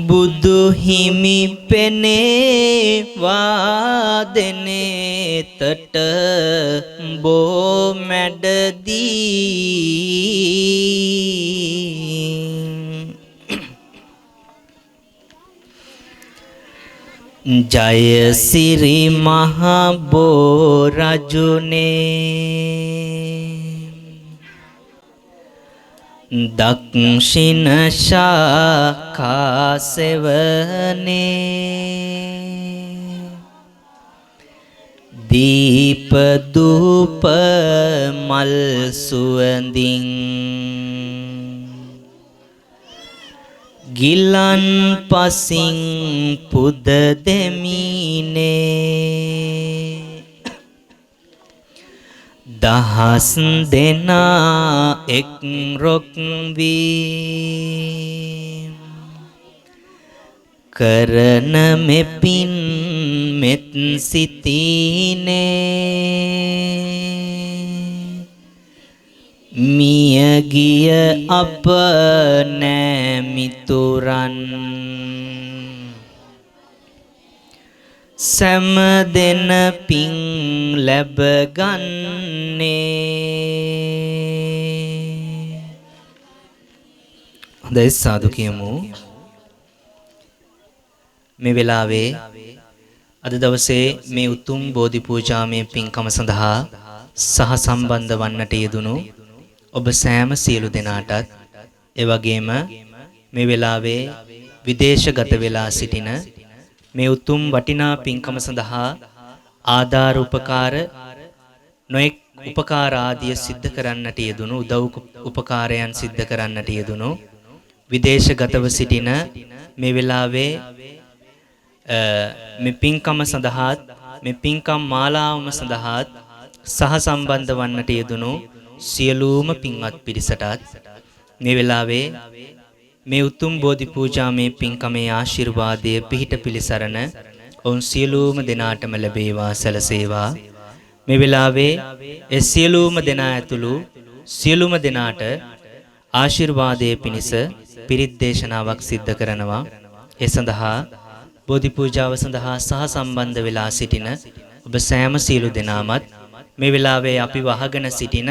බුදු හිමි පෙනේවා දෙනෙතට බෝ මැඩදී ජයසිරි මහා බෝ රජුනේ දක්ෂිණ ශාඛා සෙවනේ දීප දූප මල් සුවඳින් ගිලන් පසින් පුද දෙමිනේ දහස් දෙනා එක් රොක් වී කරන මෙපින් මෙත් සිතිනේ මියගිය අප නෑමිතුරන් සැම දෙන පින් ලැබගන්නේ හොඳයි සාදු කියමු මේ වෙලාවේ අද දවසේ මේ උතුම් බෝධි පූජාමය පින්කම සඳහා සහ සම්බන්ධ වන්නට යෙදුණු ඔබ සෑම සියලු දෙනාටත් ඒ වගේම මේ වෙලාවේ විදේශගත වෙලා සිටින මේ උතුම් වටිනා පින්කම සඳහා ආධාර උපකාර නොඑක් උපකාර ආදිය සිද්ධ කරන්නට යෙදුණු උදව් උපකාරයන් සිද්ධ කරන්නට යෙදුණු විදේශගතව සිටින මේ වෙලාවේ මේ පින්කම සඳහාත් මේ පින්කම් මාලාවම සඳහාත් සහ සම්බන්ධ වන්නට යෙදුණු සියලුම පින්වත් පිරිසටත් මේ වෙලාවේ මේ උතුම් බෝධි පූජා මේ පින්කමේ ආශිර්වාදය පිහිට පිළිසරණ ඔවුන් සියලුම දෙනාටම ලැබේවා සැලසේවා. මේ වෙලාවේ ඒ සියලුම දෙනා ඇතුළු සියලුම දෙනාට ආශිර්වාදයේ පිණිස පිරිත් දේශනාවක් සිද්ධ කරනවා. ඒ සඳහා බෝධි පූජාව සඳහා සහ සම්බන්ධ වෙලා සිටින ඔබ සෑම සියලු දෙනාමත් මේ වෙලාවේ අපි වහගෙන සිටින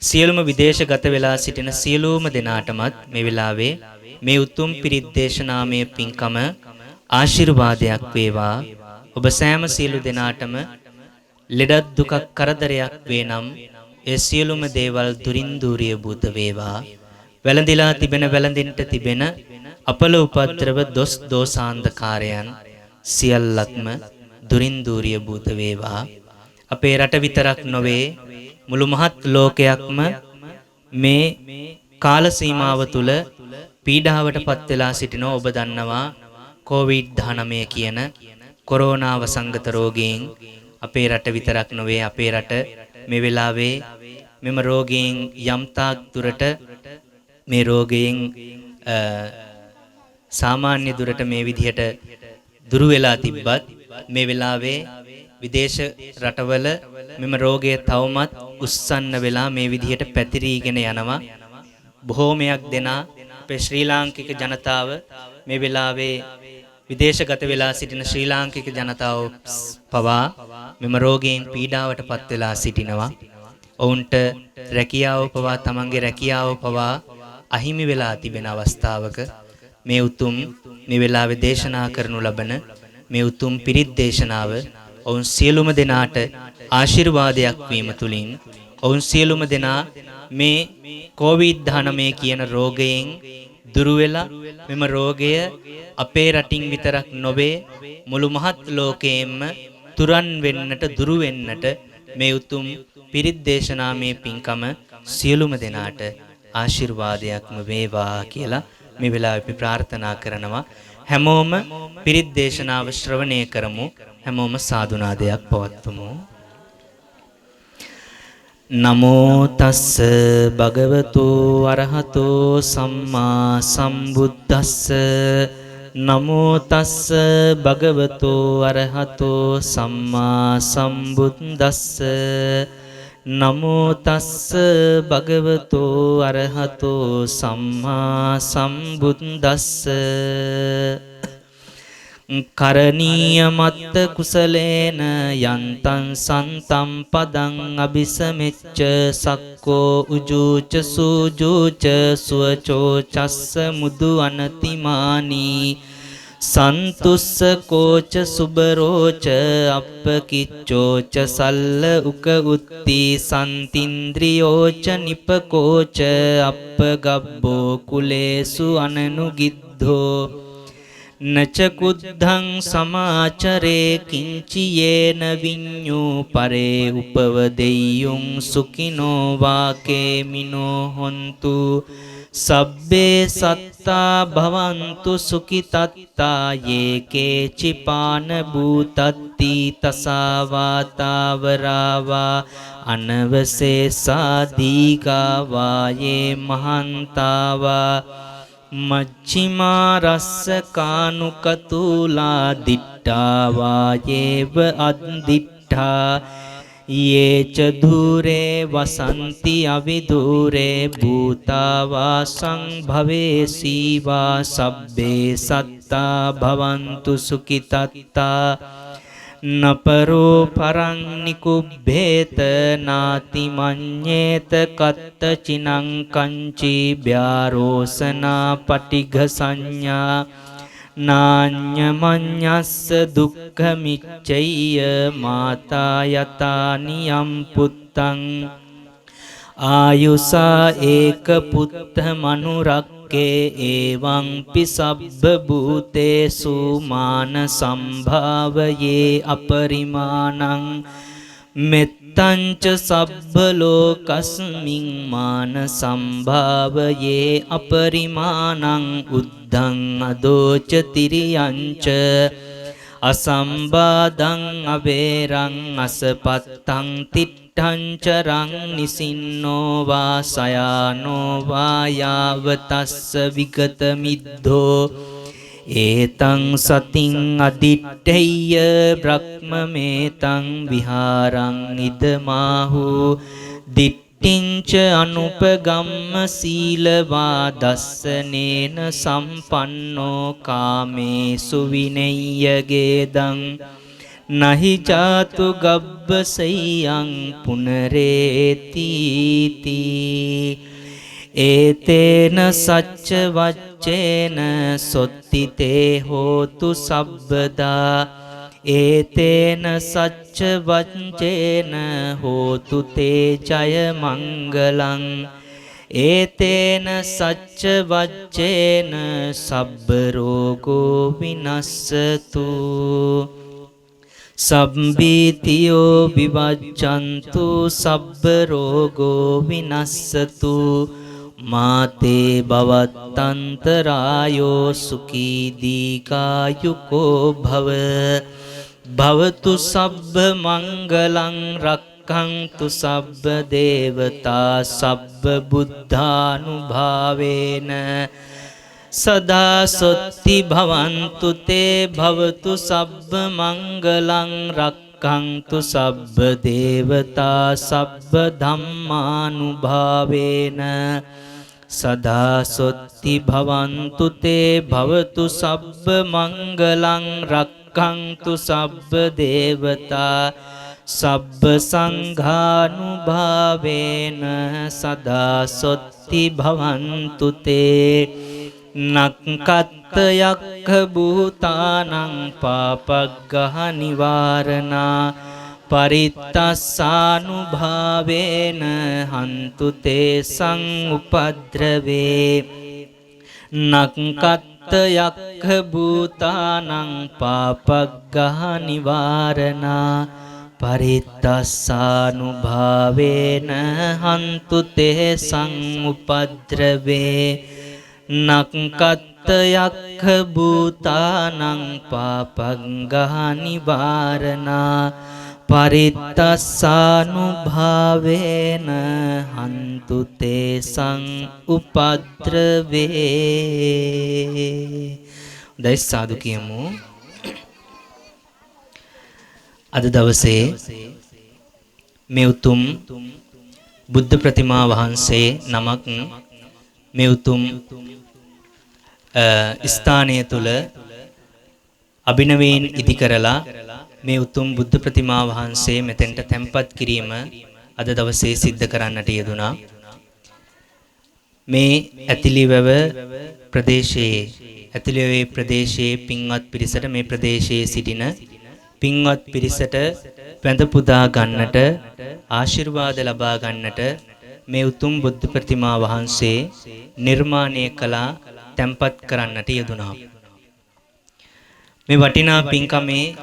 සියලුම විදේශගත වෙලා සිටින සියලුම දෙනාටමත් මේ වෙලාවේ මේ උතුම් පිරිත් දේශනාමය පින්කම ආශිර්වාදයක් වේවා. ඔබ සෑම සියලු දෙනාටම ලෙඩක් දුකක් කරදරයක් වේ නම් ඒ සියලුම දේවල් දුරින් දූරිය භූත වේවා. වැළඳිලා තිබෙන වැළඳින්නට තිබෙන අපල උපද්‍රව දොස් දෝසාන්ධකාරයන් සියල්ලක්ම දුරින් දූරිය භූත වේවා. අපේ රට විතරක් නොවේ මුළු මහත් ලෝකයක්ම මේ කාල සීමාව තුළ පීඩාවට පත් වෙලා සිටින ඔබ දන්නවා COVID-19 කියන කොරෝනා වසංගත රෝගයෙන් අපේ රට විතරක් නොවේ අපේ රට මේ වෙලාවේ මෙම රෝගයෙන් යම්තාක් දුරට මේ රෝගයෙන් සාමාන්‍ය දුරට මේ විදිහට දුරු වෙලා තිබ්බත් මේ වෙලාවේ විදේශ රටවල මෙම රෝගය තවමත් උස්සන්න වෙලා මේ විදිහට පැතිරීගෙන යනවා. බොහෝමයක් දෙනා අපේ ශ්‍රී ලාංකික ජනතාව මේ වෙලාවේ විදේශගත වෙලා සිටින ශ්‍රී ලාංකික ජනතාව පවා මෙම රෝගයෙන් පීඩාවට පත් වෙලා සිටිනවා. ඔවුන්ට රැකියාව පවා තමන්ගේ රැකියාව පවා අහිමි වෙලා තිබෙන අවස්ථාවක මේ උතුම් මේ වෙලාවේ දේශනා කරනු ලබන මේ උතුම් පිරිත් දේශනාව ඔවුන් සියලුම දෙනාට ආශිර්වාදයක් වීම තුලින් ඔවුන් සියලුම දෙනා මේ COVID-19 කියන රෝගයෙන් දුරු වෙලා මෙම රෝගය අපේ රටින් විතරක් නොවේ මුළු මහත් ලෝකයෙන්ම තුරන් වෙන්නට දුරු වෙන්නට මේ උතුම් පිරිත් දේශනාමේ පින්කම සියලුම දෙනාට ආශිර්වාදයක්ම වේවා කියලා මේ වෙලාවේ අපි ප්‍රාර්ථනා කරනවා. හැමෝම පිරිත් දේශනාව ශ්‍රවණය කරමු. හැමෝම සාදුනාදයක් පවත්වමු. නමෝ තස්ස භගවතු අරහතෝ සම්මා සම්බුද්දස්ස නමෝ තස්ස භගවතු අරහතෝ සම්මා සම්බුද්දස්ස නමෝ තස්ස භගවතු අරහතෝ සම්මා සම්බුද්දස්ස කරණීය මත්ත කුසලේන යන්තං සන්තම් පදං අபிසමෙච්ච සක්කෝ උජූච සූජූච සුවචෝ චස්ස මුදු අනතිමානී සන්තුස්ස කෝච සුබරෝච අප්පකිච්චෝච සල්ල උක උත්ති සන්තින්ද්‍රියෝච නිපකෝච අප්පගබ්බෝ කුලේසු අනනුගිද්ධෝ නච කුද්ධං සමාචරේ කිංචියේන විඤ්ඤූ පරේ උපවදෙය්‍යුං සුඛිනෝ වාකේමිනෝ හොන්තු සබ්බේ සත්තා භවන්තු සුඛිතත්තා යේකේ චිපාන භූතත්ති තසාවාතාවරාවා අනවසේසා දීගාවා යේ මහන්තාවා මච්චිමා රස්ස කානුකතුලා දිට්ඨා වායේව අද්දිට්ඨා යේච ධූරේ වසන්ති අවිධූරේ භූතාවා සංභවේසීවා සබ්බේ සත්තා භවන්තු සුඛිතත්තා නපරෝ පරං නිකුබ්බේත නාති මඤ්ඤේත කත්ත චිනං කංචි භ්‍යාරෝසනා පටිඝ සංඥා නාඤ්ඤමඤ්ඤස්ස දුක්ඛ මිච්ඡය මාතා යතානියම් පුත්තං ආයුසා ඒක පුත්ත මනුරක්කේ එවං පිසබ්බ භූතේසු මාන සම්භාවයේ අපරිමාණං මෙත්තංච සබ්බ ලෝකස්මින් මාන සම්භාවයේ අපරිමාණං උද්ධං අදෝච තිරියංච අසම්බාධං අවේරං අසපත්තං තිට්ඨං චරං නිසින්නෝ වා සයානෝ වා යාවතස්ස විගත මිද්ධෝ ඒතං සතින් අදිට්ඨෙය්‍ය බ්‍රහ්මමේතං විහාරං ඉදමාහු දිට්ඨිංච අනුපගම්ම සීලවා දස්සනේන සම්පන්නෝ කාමේසු විනෙය්‍යගේදං නහි ජාතු ගබ්බසයං පුනරේතිති ඒතේන සච්ච වච්චේන සොත්තිතේ හෝතු සබ්බදා ඒතේන සච්ච වච්චේන හෝතු තේ ජය මංගලං ඒතේන සච්ච වච්චේන සබ්බ රෝගෝ විනස්සතු සම්බීතියෝ විවජ්ජන්තු සබ්බ රෝගෝ විනස්සතු මාතේ භවත්තන්තරායෝ සුඛී දීඝායුකෝ භව භවතු සබ්බ මංගලං රක්ඛන්තු සබ්බ දේවතා සබ්බ බුද්ධානුභාවේන සදා සොත්ති භවන්තු තේ භවතු සබ්බ මංගලං රක්ඛන්තු සබ්බ දේවතා සබ්බ ධම්මානුභාවේන සදා සොත්ති භවන්තු තේ භවතු සබ්බ මංගලං රක්ඛන්තු සබ්බ දේවතා සබ්බ සංඝානුභාවේන සදා සොත්ති භවන්තු තේ නක්කත්ත යක්ඛ භූතානං පාපග්ගහ නිවාරණා පරිත්තස්සානුභාවේන හන්තු තේ සංඋපද්‍රවේ නක්කත්ත යක්ඛ භූතානං පාපග්ගහ නිවාරණා පරිත්තස්සානුභාවේන හන්තු තේ සංඋපද්‍රවේ නක්කත්ත යක්ඛ භූතානං පාපග්ගහ නිවාරණා පරිත්තස්සානුභාවේන හන්තු තේසං උපද්‍රවේ. දැයි සාදු කියමු. අද දවසේ මේ උතුම් බුද්ධ ප්‍රතිමා වහන්සේ නමක් මේ උතුම් ස්ථානය තුල අභිනවයෙන් ඉදි කරලා මේ උතුම් බුද්ධ ප්‍රතිමා වහන්සේ මෙතෙන්ට තැන්පත් කිරීම අද දවසේ සිද්ධ කරන්නට යෙදුණා. මේ ඇතිලිවැව ප්‍රදේශයේ පින්වත් පිරිසට මේ ප්‍රදේශයේ සිටින පින්වත් පිරිසට වැඳ පුදා ගන්නට ආශිර්වාද ලබා ගන්නට මේ උතුම් බුද්ධ ප්‍රතිමා වහන්සේ නිර්මාණය කළා, තැන්පත් කරන්නට යෙදුණා. මේ වටිනා පින්කමේ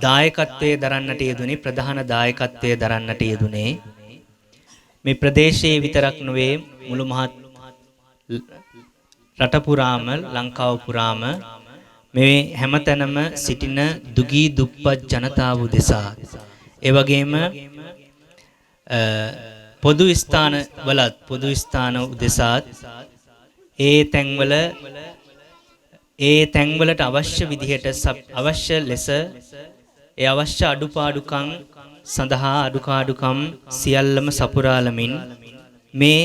දායකත්වයේ දරන්නට යෙදුනේ, ප්‍රධාන දායකත්වයේ දරන්නට යෙදුනේ මේ ප්‍රදේශයේ විතරක් නොවේ, මුළු මහත් රට පුරාම, ලංකාව පුරාම මේ හැමතැනම සිටින දුගී දුප්පත් ජනතාව උදෙසා, ඒ වගේම පොදු ස්ථාන උදෙසාත් ඒ තැන්වලට අවශ්‍ය විදිහට අවශ්‍ය ලෙස ඒ අවශ්‍ය අඩුපාඩුකම් සඳහා අඩුපාඩුකම් සියල්ලම සපුරාලමින් මේ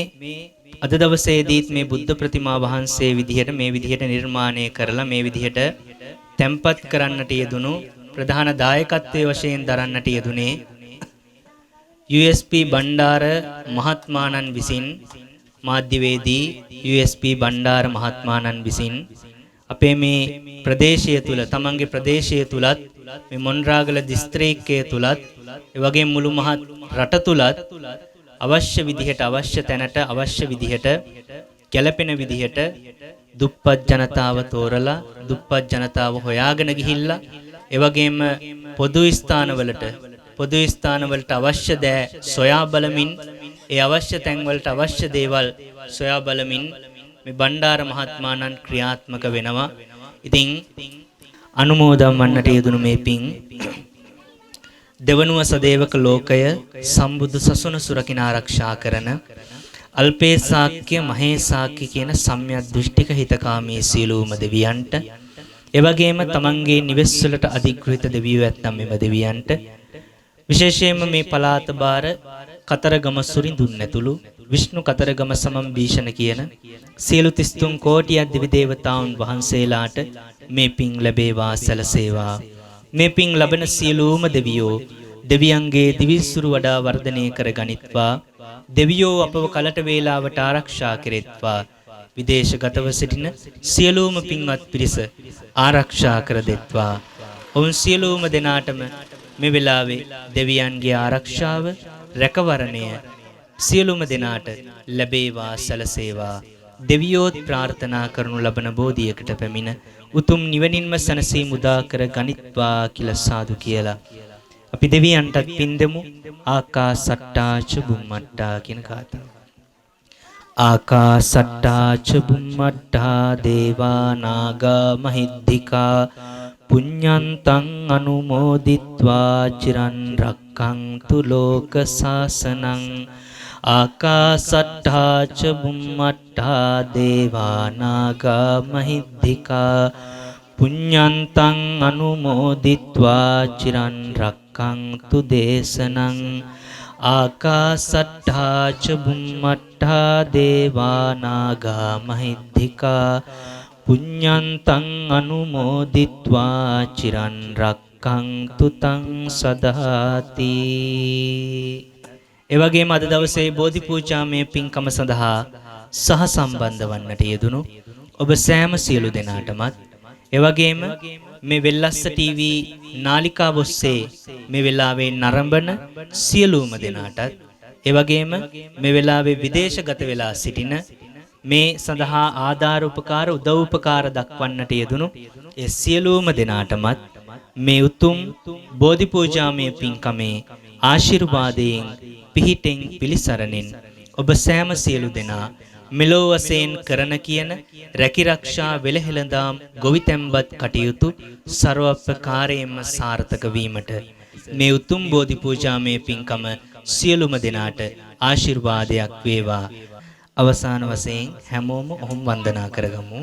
අද දවසේදීත් මේ බුද්ධ ප්‍රතිමා වහන්සේ මේ විදිහට නිර්මාණය කරලා මේ විදිහට තැන්පත් කරන්නට යෙදුණු ප්‍රධාන දායකත්වයේ වශයෙන් දරන්නට යෙදුනේ USP බණ්ඩාර මහත්මාණන් විසින්, මාධ්‍යවේදී USP බණ්ඩාර මහත්මාණන් විසින් අපේ මේ ප්‍රදේශය තුල, තමන්ගේ ප්‍රදේශය තුලත්, මේ මොණරාගල දිස්ත්‍රික්කයේ තුලත්, ඒ වගේම මුළු මහත් රට තුලත් අවශ්‍ය විදිහට, අවශ්‍ය තැනට, අවශ්‍ය විදිහට, ගැළපෙන විදිහට දුප්පත් ජනතාව තෝරලා, දුප්පත් ජනතාව හොයාගෙන ගිහිල්ලා, ඒ වගේම පොදු ස්ථානවලට පොදු ස්ථානවලට අවශ්‍ය දෑ සොයා බලමින් ඒ අවශ්‍ය තැන්වලට අවශ්‍ය දේවල් සොයා බලමින් මේ බණ්ඩාර මහත්මාණන් ක්‍රියාත්මක වෙනවා. ඉතින් අනුමෝදන් වන්නට යෙදුණු මේ පින් දෙවනුව සදේවක ලෝකය සම්බුදු සසුන සුරකින ආරක්ෂා කරන අල්පේසාක්‍ය මහේසාක්‍ය කියන සම්‍යක් දෘෂ්ටික හිතකාමී සීලූම දෙවියන්ට එවැගේම තමන්ගේ නිවෙස් වලට අධිග්‍රහිත දෙවියෝ ඇතනම් මෙම දෙවියන්ට විශේෂයෙන්ම මේ පළාත බාර කතරගම සුරිඳුන් ඇතුළු විෂ්ණු කතරගම සමම් භීෂණ කියන සියලු 33 කෝටියක් දිවි දේවතාවුන් වහන්සේලාට මේ පින් ලැබේවා සැලසේවා. මේ පින් ලබන සියලුම දෙවියෝ දෙවියන්ගේ දිවිසුරු වඩා වර්ධනය කර ගනිත්වා. දෙවියෝ අපව කලට වේලාවට ආරක්ෂා කෙරෙත්වා. විදේශගතව සිටින සියලුම පින්වත් පිරිස ආරක්ෂා කර දෙත්වා. ඔවුන් සියලුම දෙනාටම මේ වෙලාවේ දෙවියන්ගේ ආරක්ෂාව රැකවරණය සියලුම දෙනාට ලැබේවා සැලසේවා. දෙවියෝත් ප්‍රාර්ථනා කරනු ලබන බෝධියකට පැමිණ උතුම් නිවනින්ම සැනසීම උදා කර ගනිත්වා කියලා සාදු කියලා අපි දෙවියන්ටත් පින් දෙමු. ආකාසට්ටා ච බුම්මට්ටා කියන කාතාව. ආකාසට්ටා ච බුම්මට්ටා දේවා නාග මහිද්దికා පුඤ්ඤන්තං අනුමෝදිත්වා චිරන් රක්ඛන්තු ලෝක සාසනං. ආකාසට්ටා ච බුම්මට්ටා දේවා නාග මහිද්దికා පුඤ්ඤන්තං අනුමෝදිත්වා චිරන් රක්ඛන්තු දේශනං. ආකාසට්ටා ච බුම්මට්ටා දේවා නාග මහිද්దికා පුඤ්ඤන්තං අනුමෝදිත්වා චිරන් රක්ඛන්තු තං සදාති. එවැගේම අද දවසේ බෝධි පූජාමය පින්කම සඳහා සහ සම්බන්ධ වන්නට යෙදුණු ඔබ සෑම සියලු දෙනාටමත් එවැගේම මේ වෙල්ලස්ස ටීවී නාලිකාව ඔස්සේ මේ වෙලාවේ නරඹන සියලුම දෙනාටත් එවැගේම මේ වෙලාවේ විදේශගත වෙලා සිටින මේ සඳහා ආධාර උපකාර උදව් උපකාර දක්වන්නට යෙදුණු ඒ සියලුම දෙනාටමත් මේ උතුම් බෝධි පූජාමය පින්කමේ ආශිර්වාදයෙන් පිහිටෙන් පිලිසරණෙන් ඔබ සෑම සියලු දෙනා මෙලෝ වශයෙන් කරන කියන රැකිරක්ෂා වෙලහෙළඳාම් ගොවිතැන්පත් කටයුතු ਸਰව ප්‍රකාරයෙන්ම සාර්ථක වීමට මේ උතුම් බෝධි පූජාමය පින්කම සියලුම දෙනාට ආශිර්වාදයක් වේවා. අවසාන වශයෙන් හැමෝම ඔහොම වන්දනා කරගමු.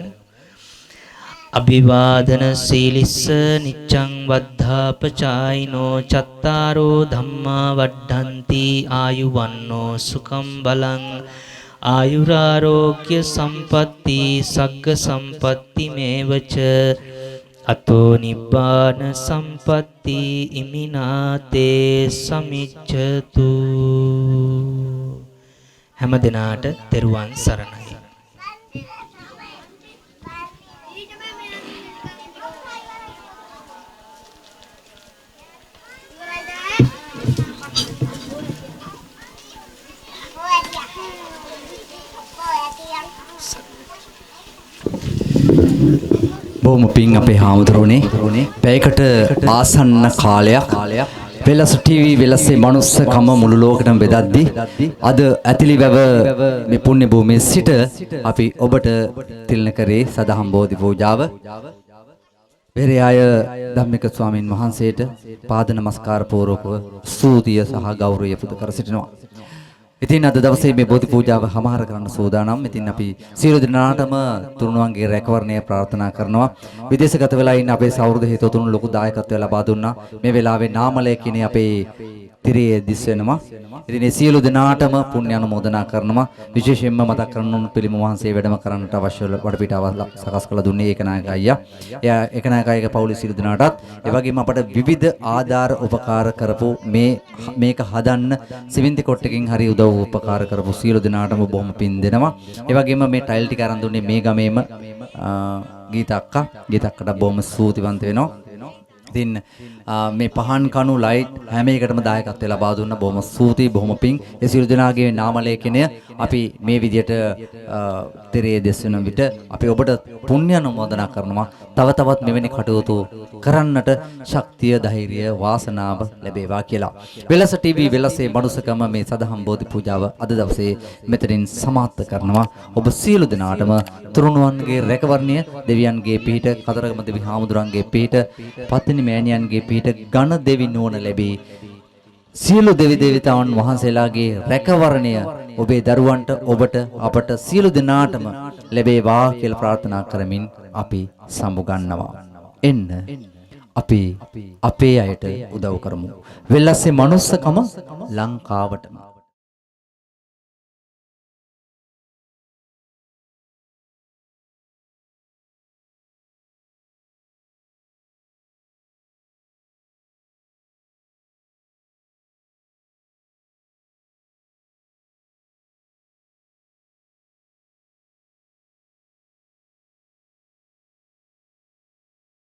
අභිවාදන සීලිස්ස නිච්ඡං වද්ධාපචායිනෝ චත්තාරෝ ධම්මා වඩ්ඩಂತಿ ආයුවන්නෝ සුඛං බලං ආයුරාෝග්‍ය සම්පatti සග්ග සම්පatti මේවච අතෝ නිබ්බාන සම්පatti ඉමිනාතේ සමිච්ඡතු. හැම දිනාට තෙරුවන් සරණයි. බොහොම පිං අපේ හාමුදුරුවනේ පැයකට ආසන්න කාලයක් වෙලස් ටීවී වෙලස්සේ මනුස්සකම මුළු ලෝකෙටම බෙදද්දී අද ඇතිලිවැව මේ පුණ්‍ය භූමියේ සිට අපි ඔබට තිලන කරේ සදහම් බෝධි පූජාව. පෙරයාය ධම්මික ස්වාමින් වහන්සේට පාද නමස්කාර පූර්වකව ස්තුතිය සහ ගෞරවය පුද කර සිටිනවා. ඉතින් අද දවසේ මේ බෝධි පූජාව හමාර කරන්න සූදානම්. ඉතින් අපි සියලු දෙනාටම තුනුරුවන්ගේ රැකවරණය ප්‍රාර්ථනා කරනවා. විදේශගත වෙලා ඉන්න අපේ සහෘද හිතවතුන් ලොකු දායකත්වය ලබා දුන්නා. මේ වෙලාවේ නාමලය කියන අපේ තිරයේ දිස් වෙනවා. ඉතින් මේ සියලු දෙනාටම පුණ්‍ය අනුමෝදනා කරනවා. විශේෂයෙන්ම මතක් කරගන්න පිළිම වහන්සේ වැඩම කරන්නට අවශ්‍ය වඩපිටාව සකස් කළ දුන්නේ ඒකනායක අයියා. එයා ඒකනායක අයියාගේ පවුලේ සියලු දෙනාටත් ඒ වගේම අපට විවිධ ආධාර උපකාර කරපු මේක හදන්න සිවින්ති කොට්ටකින් හරි උදව් උපකාර කරපු සියලු දෙනාටම බොහොම පින් දෙනවා. ඒ වගේම මේ ටයිල් ටික අරන් දුන්නේ මේ ගමේම ගීත අක්කට බොහොම ස්තුතිවන්ත වෙනවා. ඉතින් මේ පහන් කණු ලයිට් හැම එකටම දායකත්වය ලබා දුන්න බොහොම ස්තුතියි බොහොම පිං. ඒ සියලු දෙනාගේ නාම ලේඛනය අපි මේ විදියට තිරයේ දෙස්වන විට අපි ඔබට පුණ්‍ය අනුමෝදනා කරනවා. තව තවත් මෙවැනි කටයුතු කරන්නට ශක්තිය ධෛර්යය වාසනාව ලැබේවා කියලා. වෙලස ටීවී වෙලසේ මනුසකම මේ සදහම් බෝධි පූජාව අද දවසේ මෙතනින් සමාප්ත කරනවා. ඔබ සියලු දෙනාටම තුරුණුවන්ගේ රැකවරණය දෙවියන්ගේ පිහිට කතරගම දෙවි හාමුදුරන්ගේ පිහිට පත්තිනි මෑණියන්ගේ පිහිට ඝන දෙවි නුවණ ලැබී සියලු දෙවි දේවතාවුන් වහන්සේලාගේ රැකවරණය ඔබේ දරුවන්ට ඔබට අපට සියලු දෙනාටම ලැබේවා කියලා ප්‍රාර්ථනා කරමින් අපි සමුගන්නවා. එන්න අපි අපේ අයට උදව් කරමු. වෙල්ලස්සේ මනුස්සකම ලංකාවටම